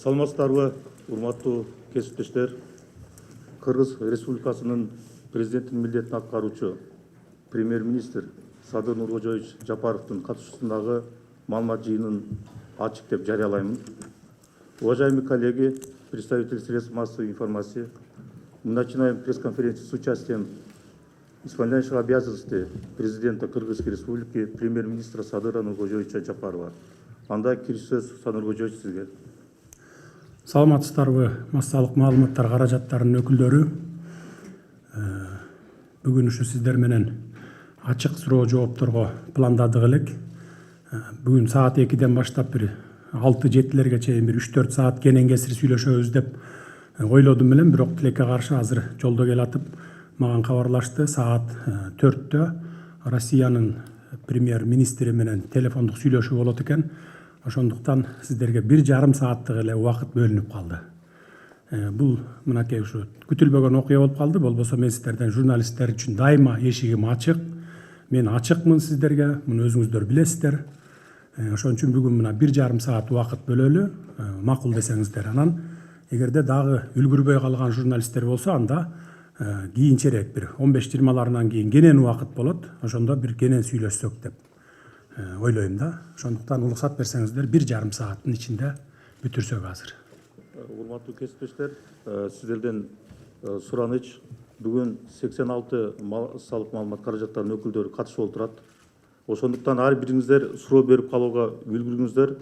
Саламатсыздарбы, урматтуу кесиптештер. Кыргыз Республикасынын президенттин милдетин аткаруучу премьер-министр Садыр Нуркожоевич Жапаровдун катышуусундагы маалымат жыйынын ачык деп жарыялаймын. Уважаемые коллеги, представители средств массовой информации, мы начинаем пресс-конференцию с участием исполняющего обязанности президента Кыргызской Республики премьер-министра Садыра Нуркожоевича Жапарова. Анда кириш сөз Садыр Нуркожоевич сизге. Саламатсыздарбы, массалык маалыматтар каражаттарынын өкүлдөрү. Бүгүн ушу сиздер менен ачык суроо жоопторго пландадык элек. Бүгүн саат 2-ден баштап бир 6-7-лерге чейин бир 3-4 саат кенен кесир сүйлөшөбүз деп ойлодум элем, бирок тилекке каршы азыр жолдо келатып мага кабарлашты. Саат 4-тө Россиянын премьер-министри менен телефондук сүйлөшүү болот экен. Ошондуктан сиздерге 1,5 сааттык эле убакыт бөлүнүп калды. Бул мынакей ушу күтүлбөгөн окуя болуп калды. Болбосо мен сиздерден журналисттер үчүн дайыма эшигим ачык. Мен ачыкмын сиздерге, муну өзүңүздөр билесиздер. Ошон үчүн бүгүн мына 1,5 саат убакыт бөлөлү, макул десеңиздер. Анан эгерде дагы үлгүрбөй калган журналисттер болсо, анда кийинчерээк бир 15-20 кийин кенен убакыт болот. Ошондо бир кенен сүйлөшсөк деп ойлойм да. Ошондуктан уруксат берсеңиздер 1,5 сааттын ичинде бүтүрсөк азыр. Урматтуу кесиптештер, сиздерден сураныч, бүгүн 86 салык маалымат каражаттарынын өкүлдөрү катышып отурат. Ошондуктан ар бириңиздер суроо берип калууга үлгүрүңүздөр.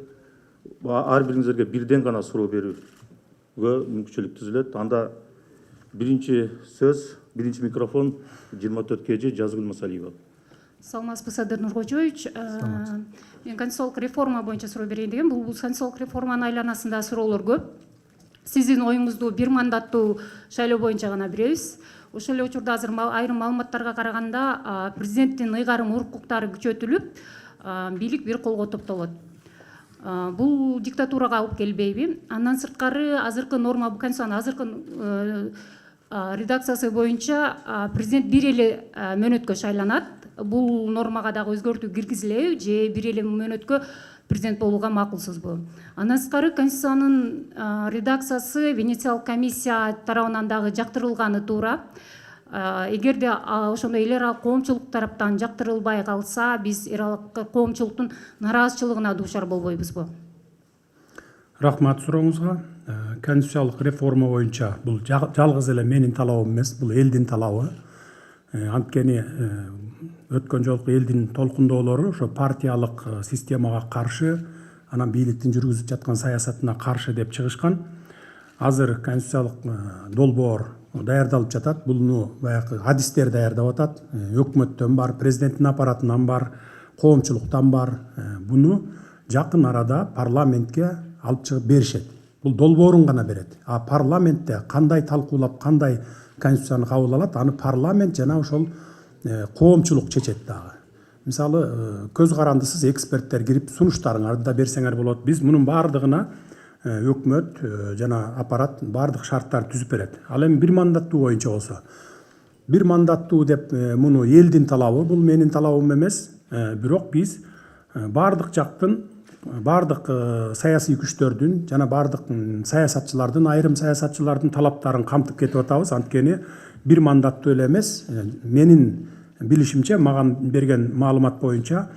Ар бириңиздерге бирден гана суроо берүүгө мүмкүнчүлүк түзүлөт. Анда биринчи сөз, биринчи микрофон 24 кежи Жазгүл Масалиева. Саламатсызбы, Садыр Нуркожоевич. Мен конституциялык реформа боюнча суроо берейин дегем. Бул конституциялык реформанын айланасында суроолор көп. Сиздин оюңузду бир мандаттуу шайлоо боюнча гана беребиз. Ошол эле учурда азыр айрым маалыматтарга караганда президенттин ыйгарым укуктары күчөтүлүп, бийлик бир колго топтолот. Бул диктатурага алып келбейби? Андан сырткары азыркы норма, конституциянын азыркы редакциясы боюнча президент бир эле мөөнөткө шайланат. Бул нормага дагы өзгөртүү киргизилеби же бир эле мөөнөткө президент болууга макулсузбу? Андан сырткары конституциянын редакциясы Венециялык комиссия тарабынан дагы жактырылганы туура. Эгерде ошондой эл аралык коомчулук тараптан жактырылбай калса, биз эл аралык коомчулуктун нараазычылыгына дуушар болбойбузбу? Рахмат сурооңузга. Конституциялык реформа боюнча бул жалгыз эле менин талабым эмес, бул элдин талабы. Анткени өткөн жолку элдин толкундоолору ошо партиялык системага каршы, анан бийликтин жүргүзүп жаткан саясатына каршы деп чыгышкан. Азыр конституциялык долбоор даярдалып жатат. Буну баягы адистер даярдап атат. Өкмөттөн бар, президенттин аппаратынан бар, коомчулуктан бар. Буну жакын арада парламентке алып чыгып беришет. Бул долбоорун гана берет. А парламентте кандай талкуулап, кандай конституцияны кабыл алат, аны парламент жана ошол коомчулук чечет дагы. Мисалы, көз карандысыз эксперттер кирип сунуштарыңарды да берсеңер болот. Биз мунун баардыгына өкмөт жана аппарат баардык шарттар түзүп берет. Ал эми бир мандаттуу боюнча болсо, бир мандаттуу деп муну элдин талабы, бул менин талабым эмес. Бирок биз баардык жактын, баардык саясий күчтөрдүн жана баардык саясатчылардын, айрым саясатчылардын талаптарын камтып кетип атабыз. Анткени бир мандаттуу эле эмес, менин билишимче, маган берген маалымат боюнча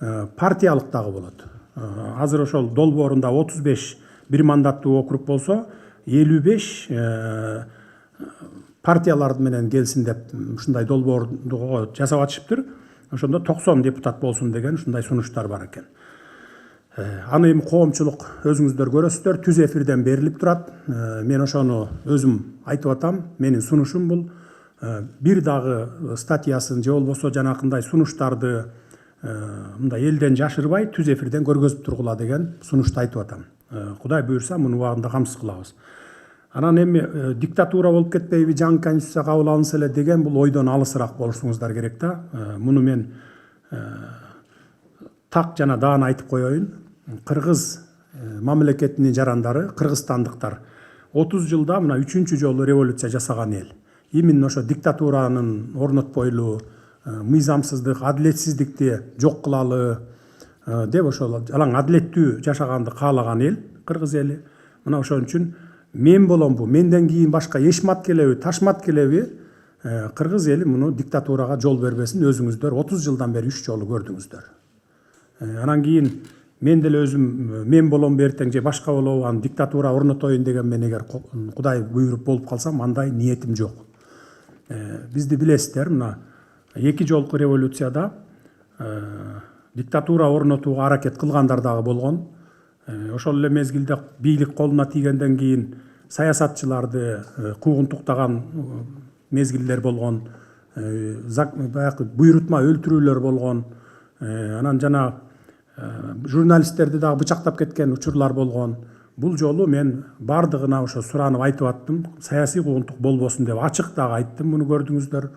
партиялык дагы болот. Азыр ошол долбоорунда 35 бир мандаттуу округ болсо, 55 партиялар менен келсин деп ушундай долбоорду жасап атышыптыр. Ошондо 90 депутат болсун деген ушундай сунуштар бар экен. Аны эми коомчулук өзүңүздөр көрөсүздөр, түз эфирден берилип турат. Мен ошону өзүм айтып атам. Менин сунушум бул. Бир дагы статьясын же болбосо жанакындай сунуштарды мындай элден жашырбай түз эфирден көргөзүп тургула деген сунушту айтып атам. Кудай буйрса муну убагында камсыз кылабыз. Анан эми диктатура болуп кетпейби, жаңы конституция кабыл алынса эле деген бул ойдон алысыраак болушуңуздар керек да. Муну мен так жана даана айтып коеюн. Кыргыз мамлекетинин жарандары, кыргызстандыктар 30 жылда мына 3-чү жолу революция жасаган эл. Именно ошо диктатуранын орнотпойлу, мыйзамсыздык, адилетсиздикти жок кылалы деп ошол алаң адилеттүү жашаганды каалаган эл кыргыз эли. Мына ошон үчүн мен боломбу, менден кийин башка эшмат келеби, ташмат келеби, кыргыз эли муну диктатурага жол бербесин. Өзүңүздөр 30 жылдан бери 3 жолу көрдүңүздөр. Анан кийин мен деле өзүм мен боломбу эртең же башка болобу, аны диктатура орнотоюн деген мен эгер Кудай буйруп болуп калсам, андай ниетим жок. Бизди билесиздер, мына 2 жолку революцияда диктатура орнотууга аракет кылгандар дагы болгон. Ошол эле мезгилде бийлик колуна тийгенден кийин саясатчыларды куугунтуктаган мезгилдер болгон, баягы буйрутма өлтүрүүлөр болгон, анан жана журналисттерди дагы бычактап кеткен учурлар болгон. Бул жолу мен бардыгына ошо суранып айтып аттым, саясий куугунтук болбосун деп ачык дагы айттым, муну көрдүңүздөр.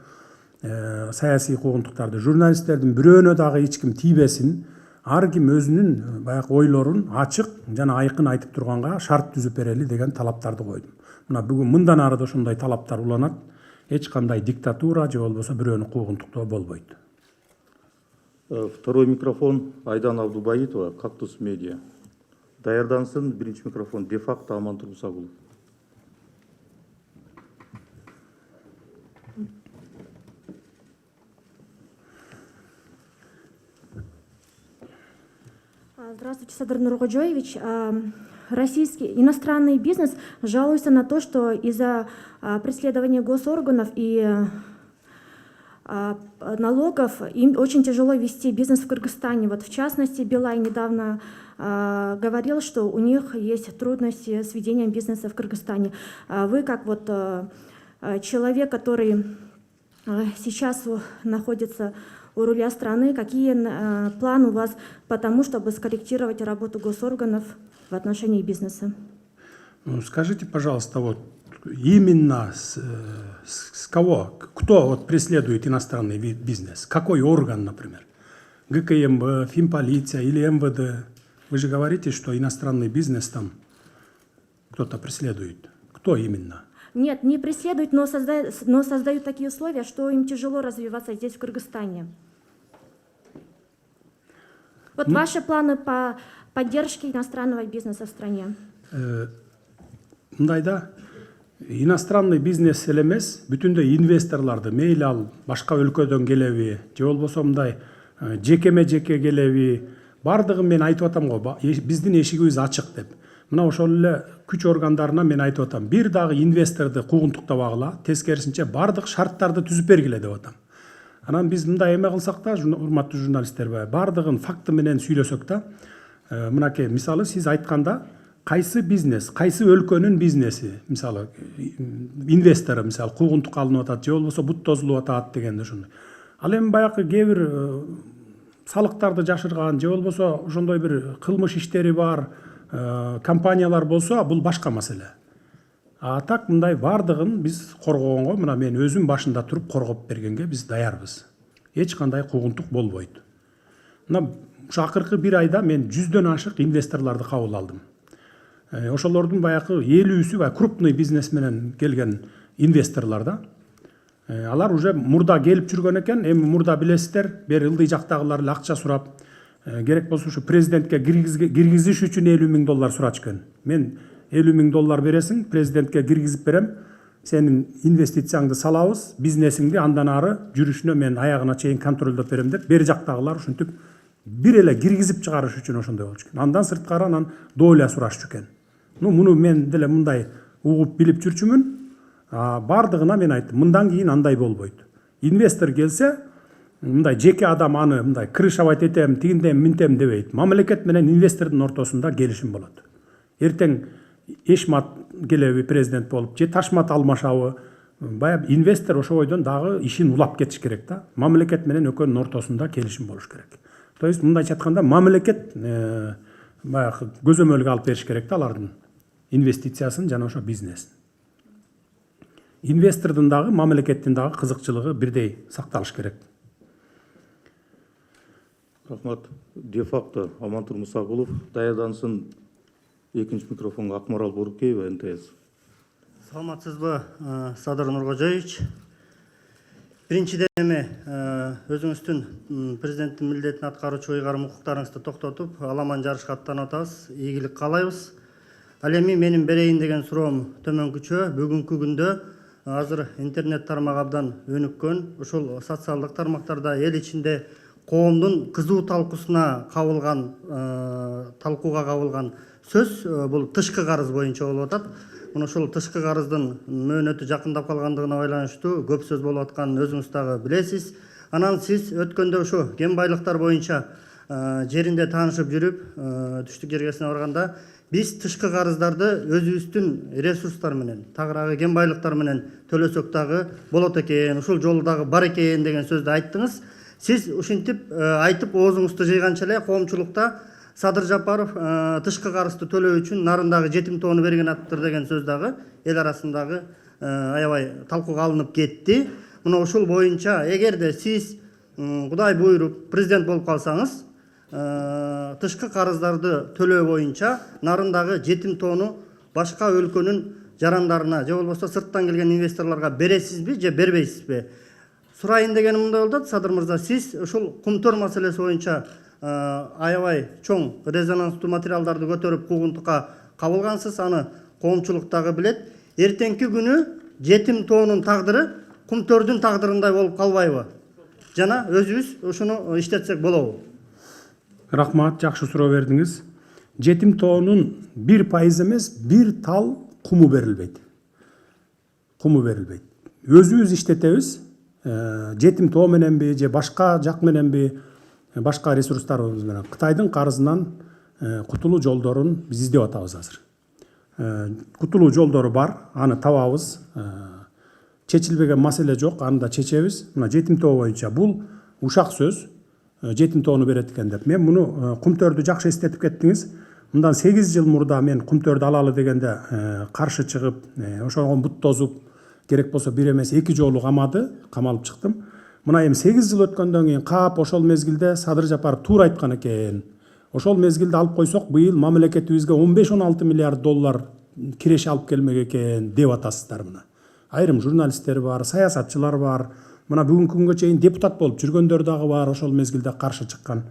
Саясий куугунтуктарды журналисттердин бирөөнө дагы эч ким тийбесин, ар ким өзүнүн баягы ойлорун ачык жана айкын айтып турганга шарт түзүп берели деген талаптарды койдум. Мына бүгүн мындан ары да ошондой талаптар уланат. Эч кандай диктатура же болбосо бирөөнү куугунтуктоо болбойт. Второй микрофон Айдана Абдубаитова, Кактус Медиа. Даярдансын биринчи микрофон де-факто Амантур Мусагулов. Здравствуйте, Садыр Нургоджоевич. Иностранный бизнес жалуется на то, что из-за преследования госорганов и налогов им очень тяжело вести бизнес в Кыргызстане. Вот в частности, Билайн недавно говорил, что у них есть трудности с ведением бизнеса в Кыргызстане. Вы как вот человек, который сейчас находится у руля страны, какие планы у вас по тому, чтобы скорректировать работу госорганов в отношении бизнеса? Скажите, пожалуйста, вот именно с кого, кто вот преследует иностранный бизнес? Какой орган, например? ГКМБ, Финполиция или МВД? Вы же говорите, что иностранный бизнес там кто-то преследует. Кто именно? Нет, не преследуют, но создают такие условия, что им тяжело развиваться здесь, в Кыргызстане. Вот ваши планы по поддержке иностранного бизнеса в стране? Мындайда иностранный бизнес эле эмес, бүтүндөй инвесторларды мейли ал башка өлкөдөн келеби, же болбосо мындай жекеме жеке келеби, бардыгын мен айтып атам го, биздин эшигибиз ачык деп. Мына ошол эле күч органдарына мен айтып атам, бир дагы инвесторду куугунтуктабагыла, тескерисинче бардык шарттарды түзүп бергиле деп атам. Анан биз мындай эме кылсак да, урматтуу журналисттер, бардыгын факты менен сүйлөсөк да, мынакей мисалы сиз айтканда, кайсы бизнес, кайсы өлкөнүн бизнеси, мисалы инвестору мисалы куугунтукка алынып атат, же болбосо бут тозулуп атат дегенде ошондой. Ал эми баягы кээ бир салыктарды жашырган, же болбосо ошондой бир кылмыш иштери бар компаниялар болсо, бул башка маселе. А так мындай бардыгын биз коргогонго, мына мен өзүм башында туруп коргоп бергенге биз даярбыз. Эч кандай куугунтук болбойт. Мына ушу акыркы бир айда мен 100дөн ашык инвесторлорду кабыл алдым. Ошолордун баягы 50-сү крупный бизнес менен келген инвесторлор да. Алар уже мурда келип жүргөн экен, эми мурда билесиздер, бери ылдый жактагылар эле акча сурап, керек болсо ушу президентке киргизиш үчүн $50,000 сурачкан. Мен $50,000 бересиң, президентке киргизип берем, сенин инвестицияңды салабыз, бизнесиңди андан ары жүрүшүнө мен аягына чейин контролдоп берем деп, бери жактагылар ушинтип бир эле киргизип чыгарыш үчүн ошондой болчу экен. Андан сырткары анан доля сурашчу экен. Муну мен деле мындай угуп билип жүрчүмүн. Бардыгына мен айттым, мындан кийин андай болбойт. Инвестор келсе, мындай жеке адам аны мындай крышавать этем, тигиндем, минтем дебейт. Мамлекет менен инвестордун ортосунда келишим болот. Эртең эшмат келеби президент болуп, же ташмат алмашабы, баягы инвестор ошо бойдон дагы ишин улап кетиш керек да. Мамлекет менен экөөнүн ортосунда келишим болуш керек. То есть мындайча айтканда мамлекет баягы көзөмөлгө алып бериш керек да алардын инвестициясын жана ошо бизнесин. Инвестордун дагы, мамлекеттин дагы кызыкчылыгы бирдей сакталыш керек. Рахмат. Де-факто Амантур Мусагулов. Даярдансын экинчи микрофонго Акмарал Борукеева, НТС. Саламатсызбы, Садыр Нургожоевич. Биринчиден эми өзүңүздүн президенттин милдетин аткаруучу ыйгарым укуктарыңызды токтотуп, аламан жарышка аттанып атабыз. Ийгилик каалайбыз. Ал эми менин берейин деген суроом төмөнкүчө. Бүгүнкү күндө азыр интернет тармагы абдан өнүккөн. Ушул социалдык тармактарда эл ичинде коомдун кызуу талкууга кабылган сөз бул тышкы карыз боюнча болуп атат. Мына ушул тышкы карыздын мөөнөтү жакындап калгандыгына байланыштуу көп сөз болуп атканын өзүңүз дагы билесиз. Анан сиз өткөндө ушу кен байлыктар боюнча жеринде таанышып жүрүп, түштүк жергесине барганда биз тышкы карыздарды өзүбүздүн ресурстар менен, тагыраагы кен байлыктар менен төлөсөк дагы болот экен, ушул жолу дагы бар экен деген сөздү айттыңыз. Сиз ушинтип айтып оозуңузду жыйганча эле коомчулукта Садыр Жапаров тышкы карызды төлөө үчүн нарындагы жетим тоону берген аттыр деген сөз дагы эл арасындагы аябай талкууга алынып кетти. Мына ушул боюнча эгерде сиз Кудай буйруп президент болуп калсаңыз, тышкы карыздарды төлөө боюнча нарындагы жетим тоону башка өлкөнүн жарандарына же болбосо сырттан келген инвесторлорго бересизби же бербейсизби? Сурайын дегеним мындай болуп атат, Садыр мырза, сиз ушул кумтөр маселеси боюнча аябай чоң резонанстуу материалдарды көтөрүп куугунтукка кабылгансыз, аны коомчулук дагы билет. Эртеңки күнү жетим тоонун тагдыры кумтөрдүн тагдырындай болуп калбайбы? Жана өзүбүз ушуну иштетсек болобу? Рахмат, жакшы суроо бердиңиз. Жетим тоонун 1% эмес, 1 тал куму берилбейт. Өзүбүз иштетебиз. Жетим тоо мененби же башка жак мененби, башка ресурстарыбыз менен Кытайдын карызынан кутулуу жолдорун биз издеп атабыз азыр. Кутулуу жолдору бар, аны табабыз. Чечилбеген маселе жок, аны да чечебиз. Мына жетим тоо боюнча бул ушак сөз, жетим тоону берет экен деп. Мен муну кумтөрдү жакшы эстетип кеттиңиз. Мындан 8 жыл мурда мен кумтөрдү алалы дегенде каршы чыгып, ошого бут тозуп, керек болсо бир эмес 2 жолу камалып чыктым. Мына эми 8 жыл өткөндөн кийин кап ошол мезгилде Садыр Жапаров туура айткан экен. Ошол мезгилде алып койсок, быйыл мамлекетибизге 15-16 миллиард доллар киреше алып келмек экен деп атасыздар мына. Айрым журналисттер бар, саясатчылар бар. Мына бүгүнкү күнгө чейин депутат болуп жүргөндөр дагы бар, ошол мезгилде каршы чыккан.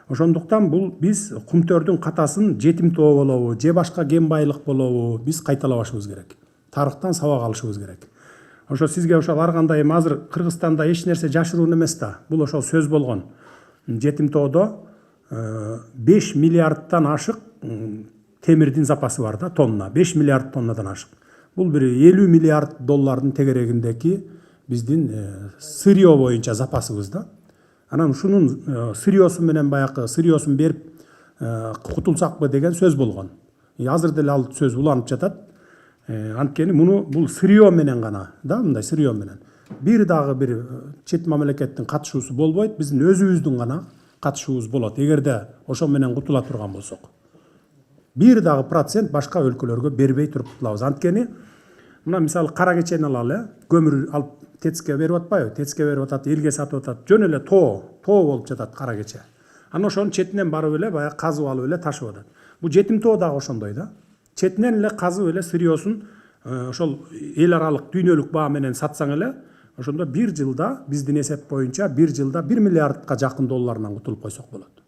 Ошондуктан бул биз кумтөрдүн катасын жетим тоо болобу, же башка кен байлык болобу, биз кайталабашыбыз керек. Тарыхтан сабак алышыбыз керек. Ошо сизге ошол ар кандай эми азыр Кыргызстанда эч нерсе жашыруун эмес да. Бул ошол сөз болгон. Жетим тоодо 5 миллиардтан ашык темирдин запасы бар да, тонна. 5 миллиард тоннадан ашык. Бул бир 50 миллиард доллардын тегерегиндеги биздин сырьё боюнча запасыбыз да. Анан ушунун сырьёсу менен баягы сырьёсун берип кутулсакпы деген сөз болгон. Азыр деле ал сөз уланып жатат. Анткени бул сырьё менен гана да, мындай сырьё менен. Бир дагы бир чет мамлекеттин катышуусу болбойт, биздин өзүбүздүн гана катышуубуз болот. Эгерде ошол менен кутула турган болсок. Бир дагы процент башка өлкөлөргө бербей туруп кутулабыз. Анткени мына мисалы кара кечени алалы, көмүр алып ТЭЦке берип атпайбы? ТЭЦке берип атат, элге сатып атат. Жөн эле тоо болуп жатат кара кече. Анан ошонун четинен барып эле баягы казып алып эле ташып атат. Бул жетим тоо дагы ошондой да. Четинен эле казып эле сырьёсун ошол эл аралык дүйнөлүк баа менен сатсаң эле, ошондо бир жылда биздин эсеп боюнча бир жылда 1 миллиардка жакын долларынан кутулуп койсок болот.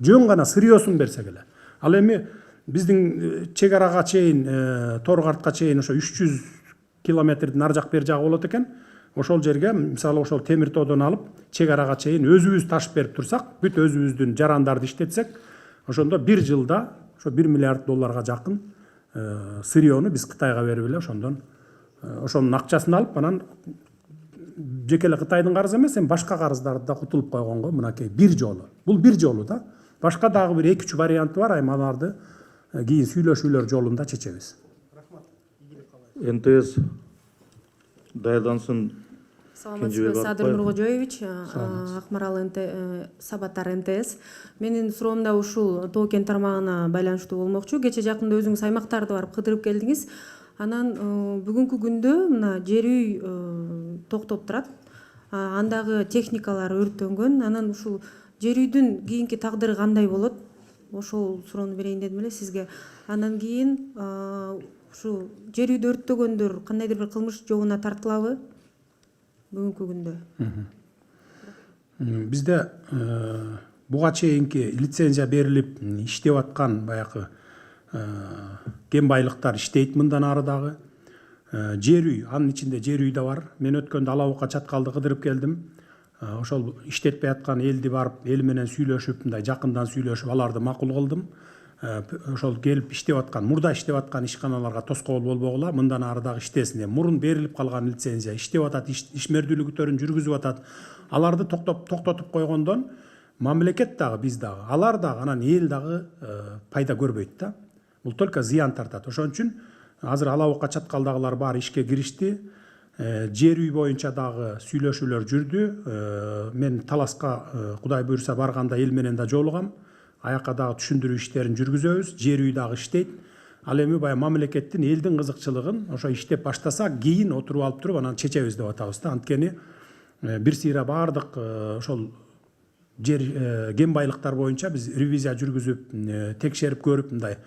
Жөн гана сырьёсун берсек эле. Ал эми биздин чек арага чейин, Торгартка чейин ошо 300 километрдин ар жак бер жагы болот экен. Ошол жерге мисалы ошол темир тоодон алып чек арага чейин өзүбүз ташып берип турсак, бүт өзүбүздүн жарандарды иштетсек, ошондо бир жылда ошо 1 миллиард долларга жакын сырьёну биз Кытайга берип эле ошондон ошонун акчасын алып, анан жеке эле Кытайдын карызы эмес, эми башка карыздарды да кутулуп койгонго мынакей бир жолу. Бул бир жолу да. Башка дагы бир 2-3 варианты бар, эми аларды кийин сүйлөшүүлөр жолунда чечебиз. НТС даярдансын. Саламатсызбы, Садыр Нуркожоевич, Акмарал Сабаттар НТС. Менин суроом да ушул тоо кен тармагына байланыштуу болмокчу. Кече жакында өзүңүз аймактарды барып кыдырып келдиңиз. Анан бүгүнкү күндө мына жер үй токтоп турат. Андагы техникалар өрттөнгөн. Анан ушул жер үйдүн кийинки тагдыры кандай болот? Ошол суроону берейин дедим эле сизге. Андан кийин ушул жер үйдү өрттөгөндөр кандайдыр бир кылмыш жообуна тартылабы? Бүгүнкү күндө. Бизде буга чейинки лицензия берилип иштеп аткан баягы кен байлыктар иштейт мындан ары дагы. Жер үй, анын ичинде жер үй да бар. Мен өткөндө Алабукка чаткалды кыдырып келдим. Ошол иштетпей аткан элди барып, эл менен сүйлөшүп, мындай жакындан сүйлөшүп, аларды макул кылдым. Ошол келип иштеп аткан, мурда иштеп аткан ишканаларга тоскоол болбогула, мындан ары дагы иштесин. Мурун берилип калган лицензия иштеп атат, ишмердүүлүктөрүн жүргүзүп атат. Аларды токтотуп койгондон мамлекет дагы, биз дагы, алар дагы, анан эл дагы пайда көрбөйт да. Бул только зыян тартат. Ошон үчүн азыр Алабукка чаткалдагылар баары ишке киришти. Жер үй боюнча дагы сүйлөшүүлөр жүрдү. Мен Таласка Кудай буйрса барганда эл менен да жолугам. Аяка дагы түшүндүрүү иштерин жүргүзөбүз. Жер үй дагы иштейт. Ал эми баягы мамлекеттин элдин кызыкчылыгын ошо иштеп баштасак, кийин отуруп алып туруп анан чечебиз деп атабыз да. Анткени бир сыйра баардык ошол жер кен байлыктар боюнча биз ревизия жүргүзүп, текшерип көрүп, мындай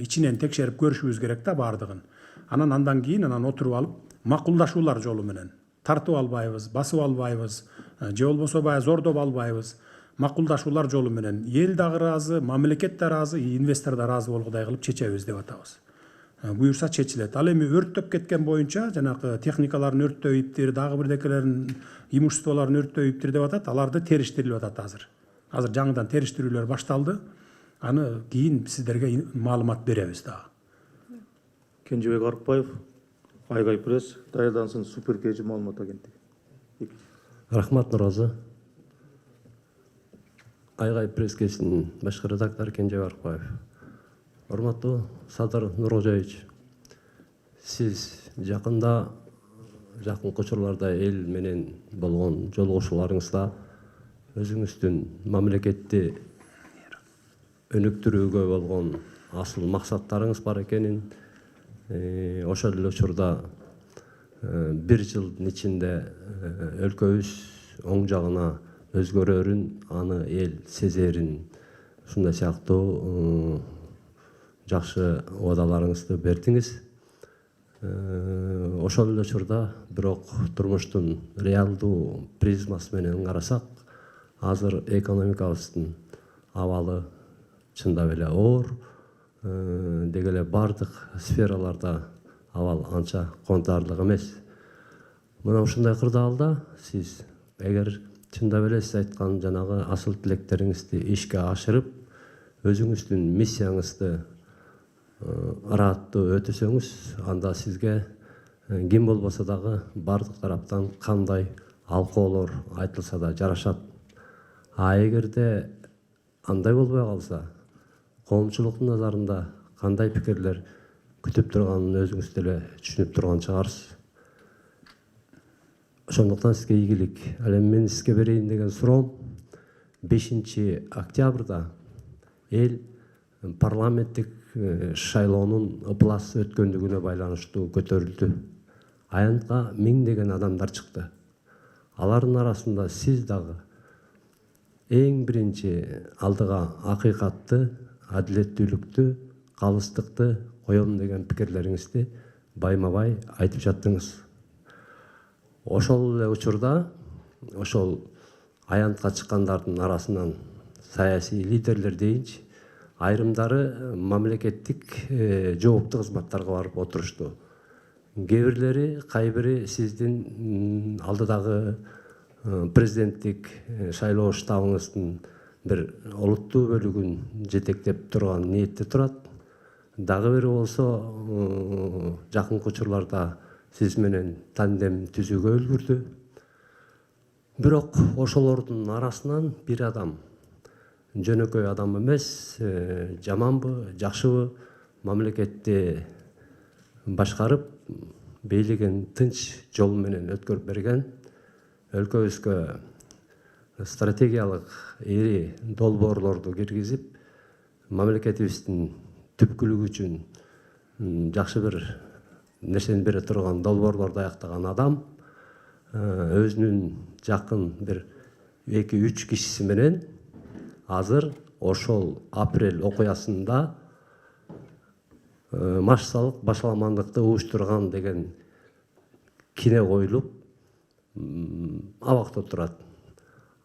ичинен текшерип көрүшүбүз керек да баардыгын. Андан кийин отуруп алып макулдашуулар жолу менен тартып албайбыз, басып албайбыз, же болбосо баягы зордоп албайбыз. Макулдашуулар жолу менен эл дагы ыраазы, мамлекет да ыраазы, инвестор да ыраазы болгудай кылып чечебиз деп атабыз. Буюрса чечилет. Ал эми өрттөп кеткен боюнча, жанагы техникаларын өрттөйүптүр, дагы бирдекелерин, имуществолорун өрттөйүптүр деп атат. Аларды териштирилип атат азыр. Азыр жаңыдан териштирүүлөр башталды. Аны кийин сиздерге маалымат беребиз дагы. Кенжебек Арыкбаев, Айгай пресс, даярдансын Супер КЖ маалымат агенттиги. Рахмат Нуроза. Айгай пресс-кесинин башкы редактору Кенжебек Арыкбаев. Урматтуу Садыр Нуркожоевич, сиз жакында жакынкы учурларда эл менен болгон жолугушууларыңызда өзүңүздүн мамлекетти өнүктүрүүгө болгон асыл максаттарыңыз бар экенин, ошол эле учурда бир жылдын ичинде өлкөбүз оң жагына өзгөрөрүн, аны эл сезерин, ушундай сыяктуу жакшы убадаларыңызды бердиңиз. Ошол эле учурда бирок турмуштун реалдуу призмасы менен карасак, азыр экономикабыздын абалы чындап эле оор, деги эле бардык сфераларда абал анча кубанычтарлык эмес. Мына ушундай кырдаалда сиз эгер чындап эле сиз айткан жанагы асыл тилектериңизди ишке ашырып, өзүңүздүн миссияңызды ырааттуу өтөсөңүз, анда сизге ким болбосо дагы бардык тараптан кандай алкоолор айтылса да жарашат. А эгерде андай болбой калса, коомчулуктун назарында кандай пикирлер күтүп турганын өзүңүз деле түшүнүп турган чыгарсыз. Ошондуктан сизге ийгилик. Ал эми мен сизге берейин деген суроом, 5 октябрда эл парламенттик шайлоонун ыплас өткөндүгүнө байланыштуу көтөрүлдү. Аянтка миңдеген адамдар чыкты. Алардын арасында сиз дагы эң биринчи алдыга акыйкатты, адилеттүүлүктү, калыстыкты коем деген пикирлериңизди байма-бай айтып жаттыңыз. Ошол эле учурда ошол аянтка чыккандардын арасынан саясий лидерлер дейинчи, айрымдары мамлекеттик жооптуу кызматтарга барып отурушту. Кээ кайбири сиздин алдыдагы президенттик шайлоо штабыңыздын бир олуттуу бөлүгүн жетектеп турган ниетте турат. Дагы бири болсо жакынкы учурларда сиз менен тандем түзүүгө үлгүрдү. Бирок ошолордун арасынан бир адам, жөнөкөй адам эмес, жаманбы, жакшыбы, мамлекетти башкарып, бийлигин тынч жол менен өткөрүп берген, өлкөбүзгө стратегиялык ири долбоорлорду киргизип, мамлекетибиздин түпкүлүгү үчүн жакшы бир нерсени бере турган долбоорлорду аяктаган адам өзүнүн жакын бир 2-3 кишиси менен азыр ошол апрель окуясында массалык башаламандыкты уюштурган деген кине коюлуп абакта турат.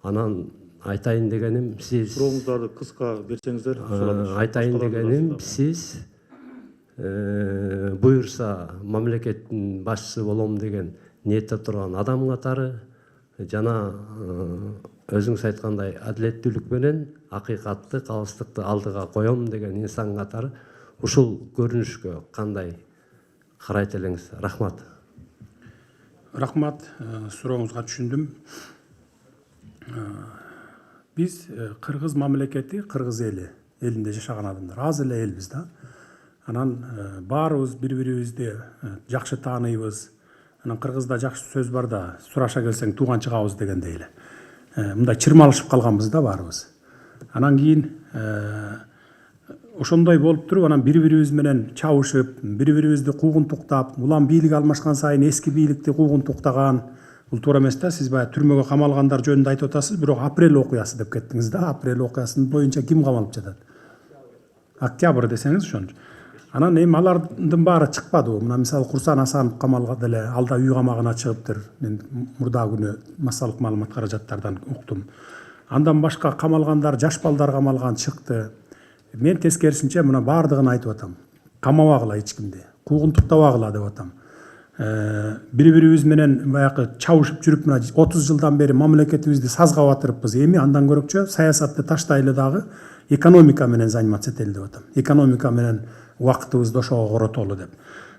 Анан айтайын дегеним сиз Сурооңуздарды кыска берсеңиздер. айтайын дегеним сиз буюрса мамлекеттин башчысы болом деген ниетте турган адам катары жана өзүңүз айткандай адилеттүүлүк менен акыйкатты, калыстыкты алдыга коем деген инсан катары ушул көрүнүшкө кандай карайт элеңиз? Рахмат. Рахмат, сурооңузга түшүндүм. Биз кыргыз мамлекети, кыргыз элинде жашаган адамдар, аз эле элбиз да. Анан баарыбыз бири-бирибизди жакшы тааныйбыз. Анан кыргызда жакшы сөз бар да, сураша келсең тууган чыгабыз дегендей эле. Мындай чырмалышып калганбыз да баарыбыз. Анан кийин ошондой болуп туруп, анан бири-бирибиз менен чабышып, бири-бирибизди куугунтуктап, улам бийлик алмашкан сайын эски бийликти куугунтуктаган. Бул туура эмес да. Сиз баягы түрмөгө камалгандар жөнүндө айтып атасыз, бирок апрель окуясы деп кеттиңиз да. Апрель окуясынын боюнча ким камалып жатат? Октябрь десеңиз ошончу. Анан эми алардын баары чыкпадыбы? Мына мисалы Курсан Асанов камалга деле алда үй камагына чыгыптыр. Мен мурда күнү массалык маалымат каражаттардан уктум. Андан башка камалгандар, жаш балдар камалган чыкты. Мен тескерисинче мына баардыгын айтып атам. Камабагыла эч кимди, куугунтуктабагыла деп атам. Бири-бирибиз менен баягы чабышып жүрүп мына 30 жылдан бери мамлекетибизди сазга батырыппыз. Эми андан көрөкчө саясатты таштайлы дагы экономика менен заниматься этели деп атам. Экономика менен убактыбызды ошого коротолу деп.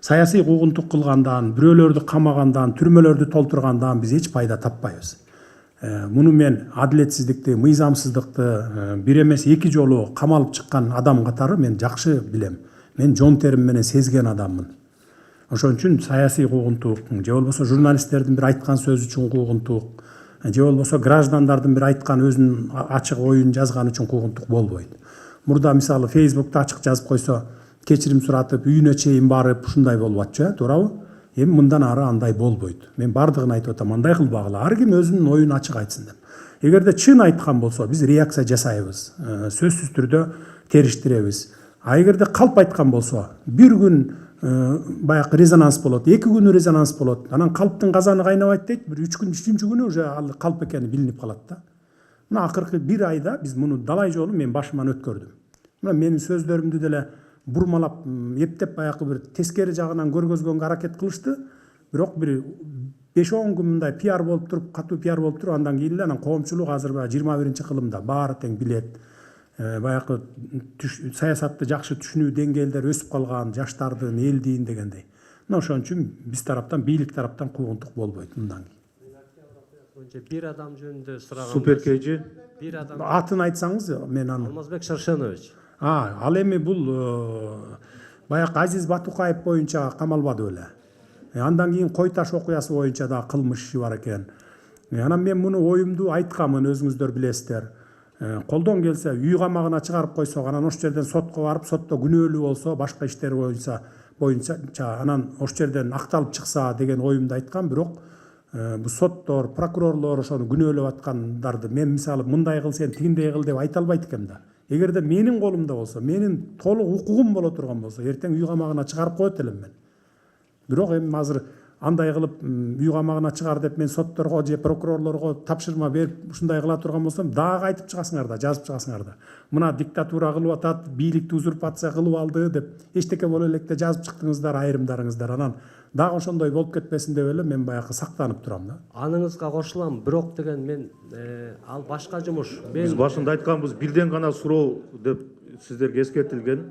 Саясий куугунтук кылгандан, бирөөлөрдү камагандан, түрмөлөрдү толтургандан биз эч пайда таппайбыз. Муну мен адилетсиздикти, мыйзамсыздыкты бир эмес эки жолу камалып чыккан адам катары мен жакшы билем. Мен жон терим менен сезген адаммын. Ошон үчүн саясий куугунтук, же болбосо журналисттердин бир айткан сөзү үчүн куугунтук, же болбосо граждандардын бир айткан өзүнүн ачык оюн жазган үчүн куугунтук болбойт. Мурда мисалы Facebook'та ачык жазып койсо, кечирим суратып, үйүнө чейин барып, ушундай болуп атчу, туурабы? Эми мындан ары андай болбойт. Мен бардыгын айтып атам, андай кылбагыла. Ар ким өзүнүн оюн ачык айтсын деп. Эгерде чын айткан болсо, биз реакция жасайбыз. Сөзсүз түрдө териштиребиз. А эгерде калп айткан болсо, бир күн баягы резонанс болот, 2 күн резонанс болот. Анан калптын казаны кайнабайт дейт, бир 3 күн, 3-үнчү күнү уже ал калп экени билинип калат да. Мына акыркы 1 айда биз муну далай жолу мен башыман өткөрдүм. Мына менин сөздөрүмдү деле бурмалап, эптеп баягы бир тескери жагынан көргөзгөнгө аракет кылышты. Бирок бир 5-10 күн мындай пиар болуп туруп, катуу пиар болуп туруп, андан кийин эле анан коомчулук азыр баягы 21-кылымда баары тең билет. Баягы саясатты жакшы түшүнүү деңгээлдери өсүп калган, жаштардын, элдин дегендей. Мына ошон үчүн биз тараптан, бийлик тараптан куугунтук болбойт мындан кийин. Бир адам жөнүндө сураган. Суперкейжи. Бир адам. Атын айтсаңыз, мен аны. Алмазбек Шаршенович. Ал эми бул баягы Азиз Батукаев боюнча камалбады беле. Андан кийин Кой Таш окуясы боюнча да кылмыш иши бар экен. Анан мен муну оюмду айтканмын, өзүңүздөр билесиздер. Колдон келсе үй камагына чыгарып койсок, анан ошол жерден сотко барып, сотто күнөөлүү болсо, башка иштер боюнча анан ошол жерден акталып чыкса деген оюмду айткам. Бирок бу соттор, прокурорлор ошону күнөөлөп аткандарды мен мисалы мындай кыл, сен тигиндей кыл деп айта албайт экем да. Эгерде менин колумда болсо, менин толук укугум боло турган болсо, эртең үй камагына чыгарып коет элем мен. Бирок эми азыр андай кылып үй камагына чыгар деп мен сотторго же прокурорлорго тапшырма берип ушундай кыла турган болсом, дагы айтып чыгасыңар да, жазып чыгасыңар да. Мына диктатура кылып атат, бийликти узурпация кылып алды деп эчтеке боло электе жазып чыктыңыздар айрымдарыңыздар. Анан дагы ошондой болуп кетпесин деп эле мен баягы сактанып турам да. Аныңызга кошулам, бирок деген мен ал башка жумуш. Биз башында айтканбыз, бирден гана суроо деп сиздерге эскертилген.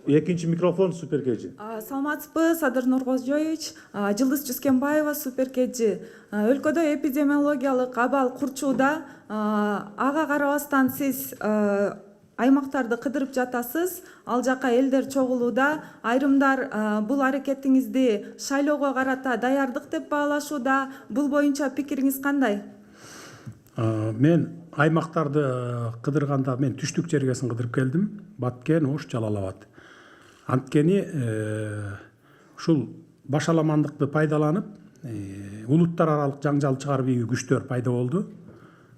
Экинчи микрофон Суперкейжи. Саламатсызбы, Садыр Нуркожоевич, Жылдыз Жускенбаева, Суперкейжи. Өлкөдө эпидемиологиялык абал курчууда, ага карабастан сиз аймактарды кыдырып жатасыз, ал жака элдер чогулууда, айрымдар бул аракетиңизди шайлоого карата даярдык деп баалашууда. Бул боюнча пикириңиз кандай? Мен аймактарды кыдырганда мен түштүк жергесин кыдырып келдим. Баткен, Ош, Жалал Абад. Анткени ушул башаламандыкты пайдаланып, улуттар аралык жаңжал чыгарбый күчтөр пайда болду.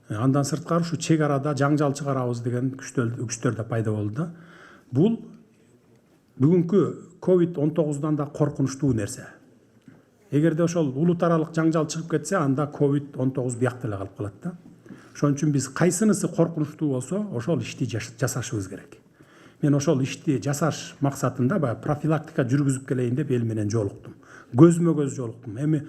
Андан сырткары ушу чек арада жаңжал чыгарабыз деген күчтөр да пайда болду да. Бул бүгүнкү COVID-19-дан да коркунучтуу нерсе. эгерде ошол улут аралык жаңжал чыгып кетсе, анда COVID-19 биякта эле калып калат да. Ошон үчүн биз кайсынысы коркунучтуу болсо, ошол ишти жасашыбыз керек. Мен ошол ишти жасаш максатында баягы профилактика жүргүзүп келейин деп эл менен жолуктум. Көзмө көз жолуктум. Эми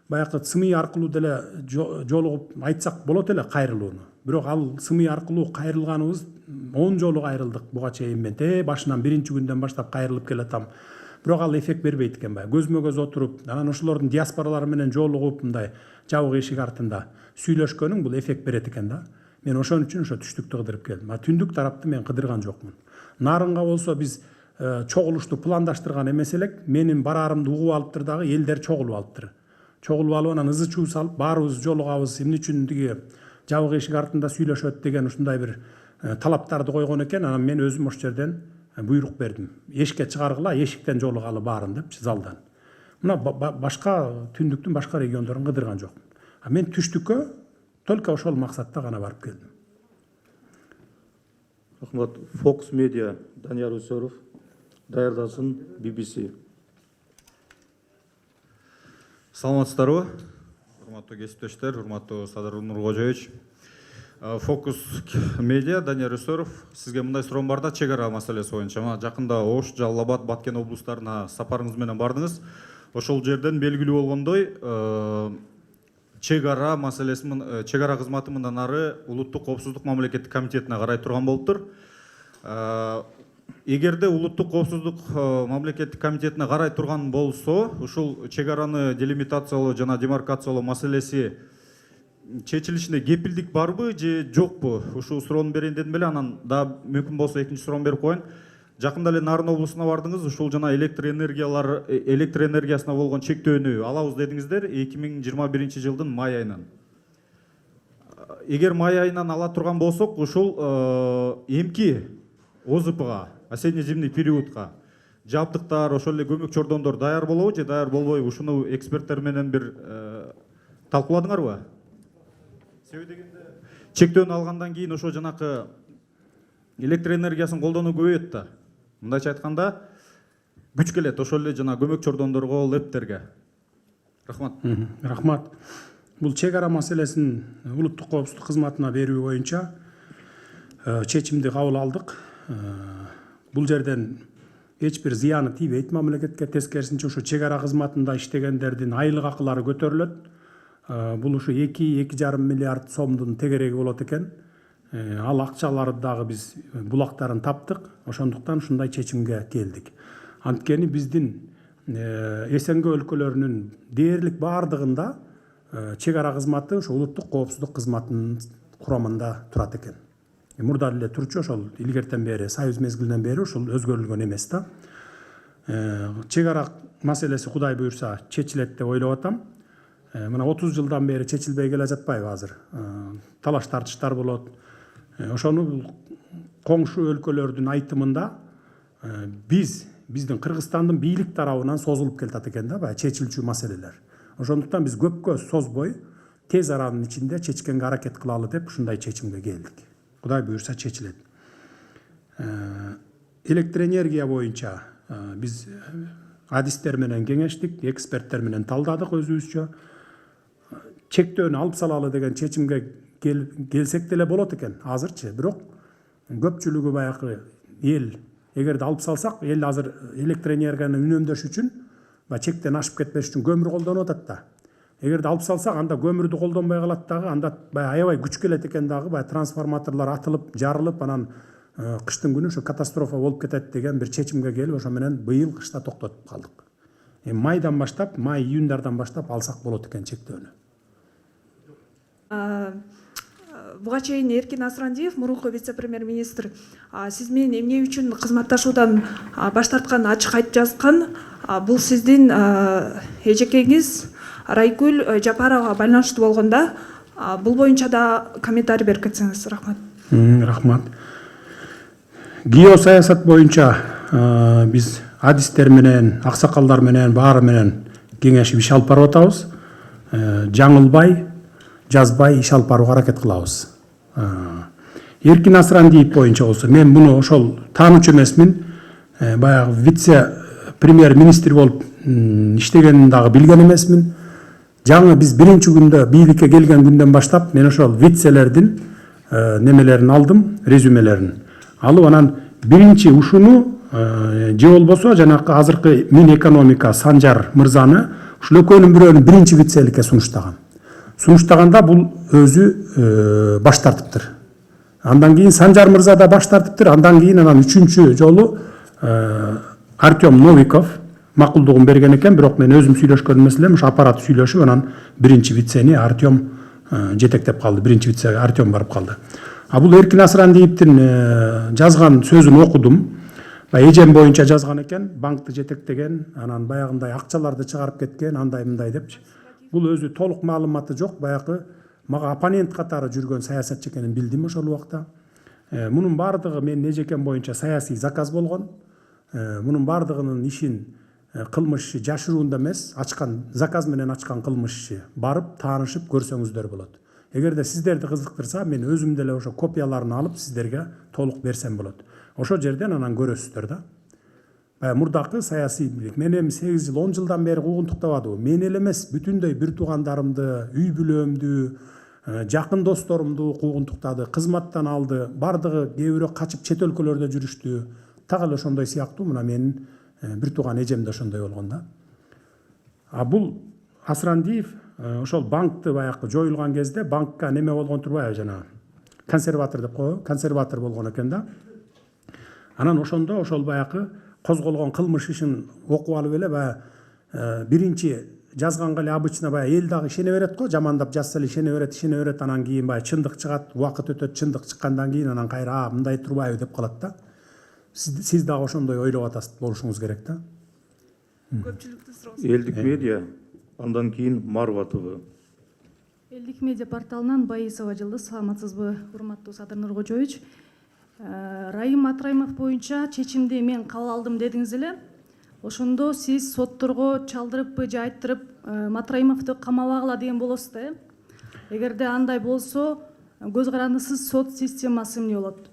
баягы СМИ аркылуу деле жолугуп айтсак болот эле кайрылууну. Бирок ал СМИ аркылуу кайрылганыбыз 10 жолу кайрылдык буга чейин мен. Башынан биринчи күндөн баштап кайрылып келатам. Бирок ал эффект бербейт экен баягы. Көзмө көз отуруп, анан ошолордун диаспоралары менен жолугуп мындай жабык эшик артында сүйлөшкөнүң бул эффект берет экен да. Мен ошон үчүн ошо түштүктү кыдырып келдим. А түндүк тарапты мен кыдырган жокмун. Нарынга болсо биз чогулушту пландаштырган эмес элек. Менин бараарымды угуп алыптыр дагы, элдер чогулуп алыптыр. Чогулуп алып анан ызы чуу салып, баарыбыз жолугабыз, эмне үчүн тиги жабык эшик артында сүйлөшөт деген ушундай бир талаптарды койгон экен. Анан мен өзүм ошол жерден буйрук бердим. Эшикке чыгаргыла, эшиктен жолугалы баарын деп залдан. Мына башка түндүктүн башка региондорун кыдырган жокмун. А мен түштүккө только ошол максатта гана барып келдим. Рахмат. Fox Media Данияр Үсөров, даярдасын BBC. Саламатсыздарбы? Урматтуу кесиптештер, урматтуу Садыр Нуркожоевич. Fox Media Данияр Үсөров, сизге мындай суроом бар да, чек ара маселеси боюнча. Жакында Ош, Жалал Абад, Баткен облустарына сапарыңыз менен бардыңыз. Ошол жерден белгилүү болгондой, чек ара маселеси, чек ара кызматы мындан ары Улуттук коопсуздук мамлекеттик комитетине карай турган болуптур. Эгерде Улуттук коопсуздук мамлекеттик комитетине карай турган болсо, ушул чек араны делимитациялоо жана демаркациялоо маселеси чечилишинде кепилдик барбы же жокпу? Ушул суроону берейин дедим эле, анан да мүмкүн болсо экинчи суроону берип коеюн. Жакында эле Нарын облусуна бардыңыз, ушул жана электр энергиясына болгон чектөөнү алабыз дедиңиздер 2021 жылдын май айынан. Эгер май айынан ала турган болсок, ушул эмки ОЗПга, осенне-зимний периодка жабдыктар, ошол эле көмөк чордондор даяр болобу же даяр болбойбу? Ушуну эксперттер менен бир талкууладыңарбы? Себеби дегенде чектөөнү алгандан кийин ошо жанакы электр энергиясын колдонуу көбөйөт да. Мындайча айтканда, күч келет ошол эле жана көмөк чордондорго, лептерге. Рахмат. Рахмат. Бул чек ара маселесин улуттук коопсуздук кызматына берүү боюнча чечимди кабыл алдык. Бул жерден эч бир зыяны тийбейт мамлекетке, тескерисинче ошо чек ара кызматында иштегендердин айлык акылары көтөрүлөт. Бул ушу 2-2,5 миллиард сомдун тегереги болот экен. Ал акчаларды дагы биз булактарын таптык. Ошондуктан ушундай чечимге келдик. Анткени биздин СНГ өлкөлөрүнүн дээрлик баардыгында чек ара кызматы ошо улуттук коопсуздук кызматынын курамында турат экен. Мурда эле турчу, ошол илгертен бери, Союз мезгилинен бери ошол өзгөрүлгөн эмес да. Чек ара маселеси Кудай буйрса чечилет деп ойлоп атам. Мына 30 жылдан бери чечилбей келе жатпайбы азыр? Талаш тартыштар болот. Ошону коңшу өлкөлөрдүн айтымында биздин Кыргызстандын бийлик тарабынан созулуп келатат экен да, баягы чечилчү маселелер. Ошондуктан биз көпкө созбой тез аранын ичинде чечкенге аракет кылалы деп ушундай чечимге келдик. Кудай буйрса чечилет. Электроэнергия боюнча биз адистер менен кеңештик, эксперттер менен талдадык өзүбүзчө. Чектөөнү алып салалы деген чечимге келсек деле болот экен азырчы. Бирок көпчүлүгү баягы эл, эгерде алып салсак, эл азыр электроэнергияны үнөмдөш үчүн, чектен ашып кетпеш үчүн көмүр колдонуп атат да. Эгерде алып салсак, анда көмүрдү колдонбой калат дагы, анда аябай күч келет экен дагы, трансформаторлор атылып, жарылып, анан кыштын күнү ошо катастрофа болуп кетет деген бир чечимге келип, ошо менен быйыл кышта токтотуп калдык. Майдан баштап, май-июндардан баштап алсак болот экен чектөөнү. Буга чейин Эркин Асрандиев, мурунку вице-премьер-министр, сиз менен эмне үчүн кызматташуудан баш тартканын ачык айтып жазган. Бул сиздин эжекеңиз Райгүл Жапаровага байланыштуу болгонда, бул боюнча да комментарий берип кетсеңиз. Рахмат. Рахмат. Геосаясат боюнча биз адистер менен, аксакалдар менен, баары менен кеңешип иш алып барып атабыз. Жаңылбай, жазбай иш алып барууга аракет кылабыз. Эркин Асрандиев боюнча болсо, мен муну ошол таанучу эмесмин. Баягы вице-премьер-министр болуп иштегенин дагы билген эмесмин. Жаңы биз биринчи күндө бийликке келген күндөн баштап мен ошол вицелердин немелерин алдым, резюмелерин. Алып анан биринчи ушуну же болбосо жанакы азыркы Минэкономика Санжар мырзаны ушул экөөнүн бирөөнү биринчи вицеликке сунуштаган. Сунуштаганда бул өзү баш тартыптыр. Андан кийин Санжар мырза да баш тартыптыр. Андан кийин анан үчүнчү жолу Артем Новиков макулдугун берген экен, бирок мен өзүм сүйлөшкөн эмес элем, ушу аппарат сүйлөшүп анан биринчи вицени Артем жетектеп калды. Биринчи вице Артем барып калды. А бул Эркин Асырандиевдин жазган сөзүн окудум. Эжем боюнча жазган экен, банкты жетектеген, анан баягындай акчаларды чыгарып кеткен, андай мындай депчи. Бул өзү толук маалыматы жок, баягы мага оппонент катары жүргөн саясатчы экенин билдим ошол убакта. Мунун баардыгы менин эжекем боюнча саясий заказ болгон. Мунун баардыгынын ишин кылмыш иши жашыруунда эмес, ачкан заказ менен ачкан кылмыш иши. Барып таанышып көрсөңүздөр болот. Эгерде сиздерди кызыктырса, мен өзүм деле ошо копияларын алып сиздерге толук берсем болот. Ошол жерден анан көрөсүздөр да. Баягы мурдакы саясий бийлик. Мен эми 8 жыл, 10 жылдан бери куугунтуктабадыбы. Мен эле эмес, бүтүндөй бир туугандарымды, үй бүлөмдү, жакын досторумду куугунтуктады, кызматтан алды. Бардыгы кээ бирөө качып чет өлкөлөрдө жүрүштү. Так эле ошондой сыяктуу мына менин бир тууган эжем да ошондой болгон да. А бул Асырандиев ошол банкты баягы жоюлган кезде банкка неме болгон турбайбы, жана консерватор деп коебу, консерватор болгон экен да. Анан ошондо ошол баягы козголгон кылмыш ишин окуп алып эле баягы биринчи жазганга эле обычно баягы эл дагы ишене берет го, жамандап жазса эле ишене берет, анан кийин баягы чындык чыгат, убакыт өтөт, чындык чыккандан кийин анан кайра мындай турбайбы деп калат да. Сиз дагы ошондой ойлоп атасыз болушуңуз керек да. Элдик медиа, андан кийин Марва ТВ. Элдик медиа порталынан Баисова Жылдыз, саламатсызбы, урматтуу Садыр Нуркожоевич. Райым Матраимов боюнча чечимди мен кабыл алдым дедиңиз эле. Ошондо сиз сотторго чалдырыппы же айттырып Матраимовду камабагыла деген болосуз да. Эгерде андай болсо, көз карандысыз сот системасы эмне болот?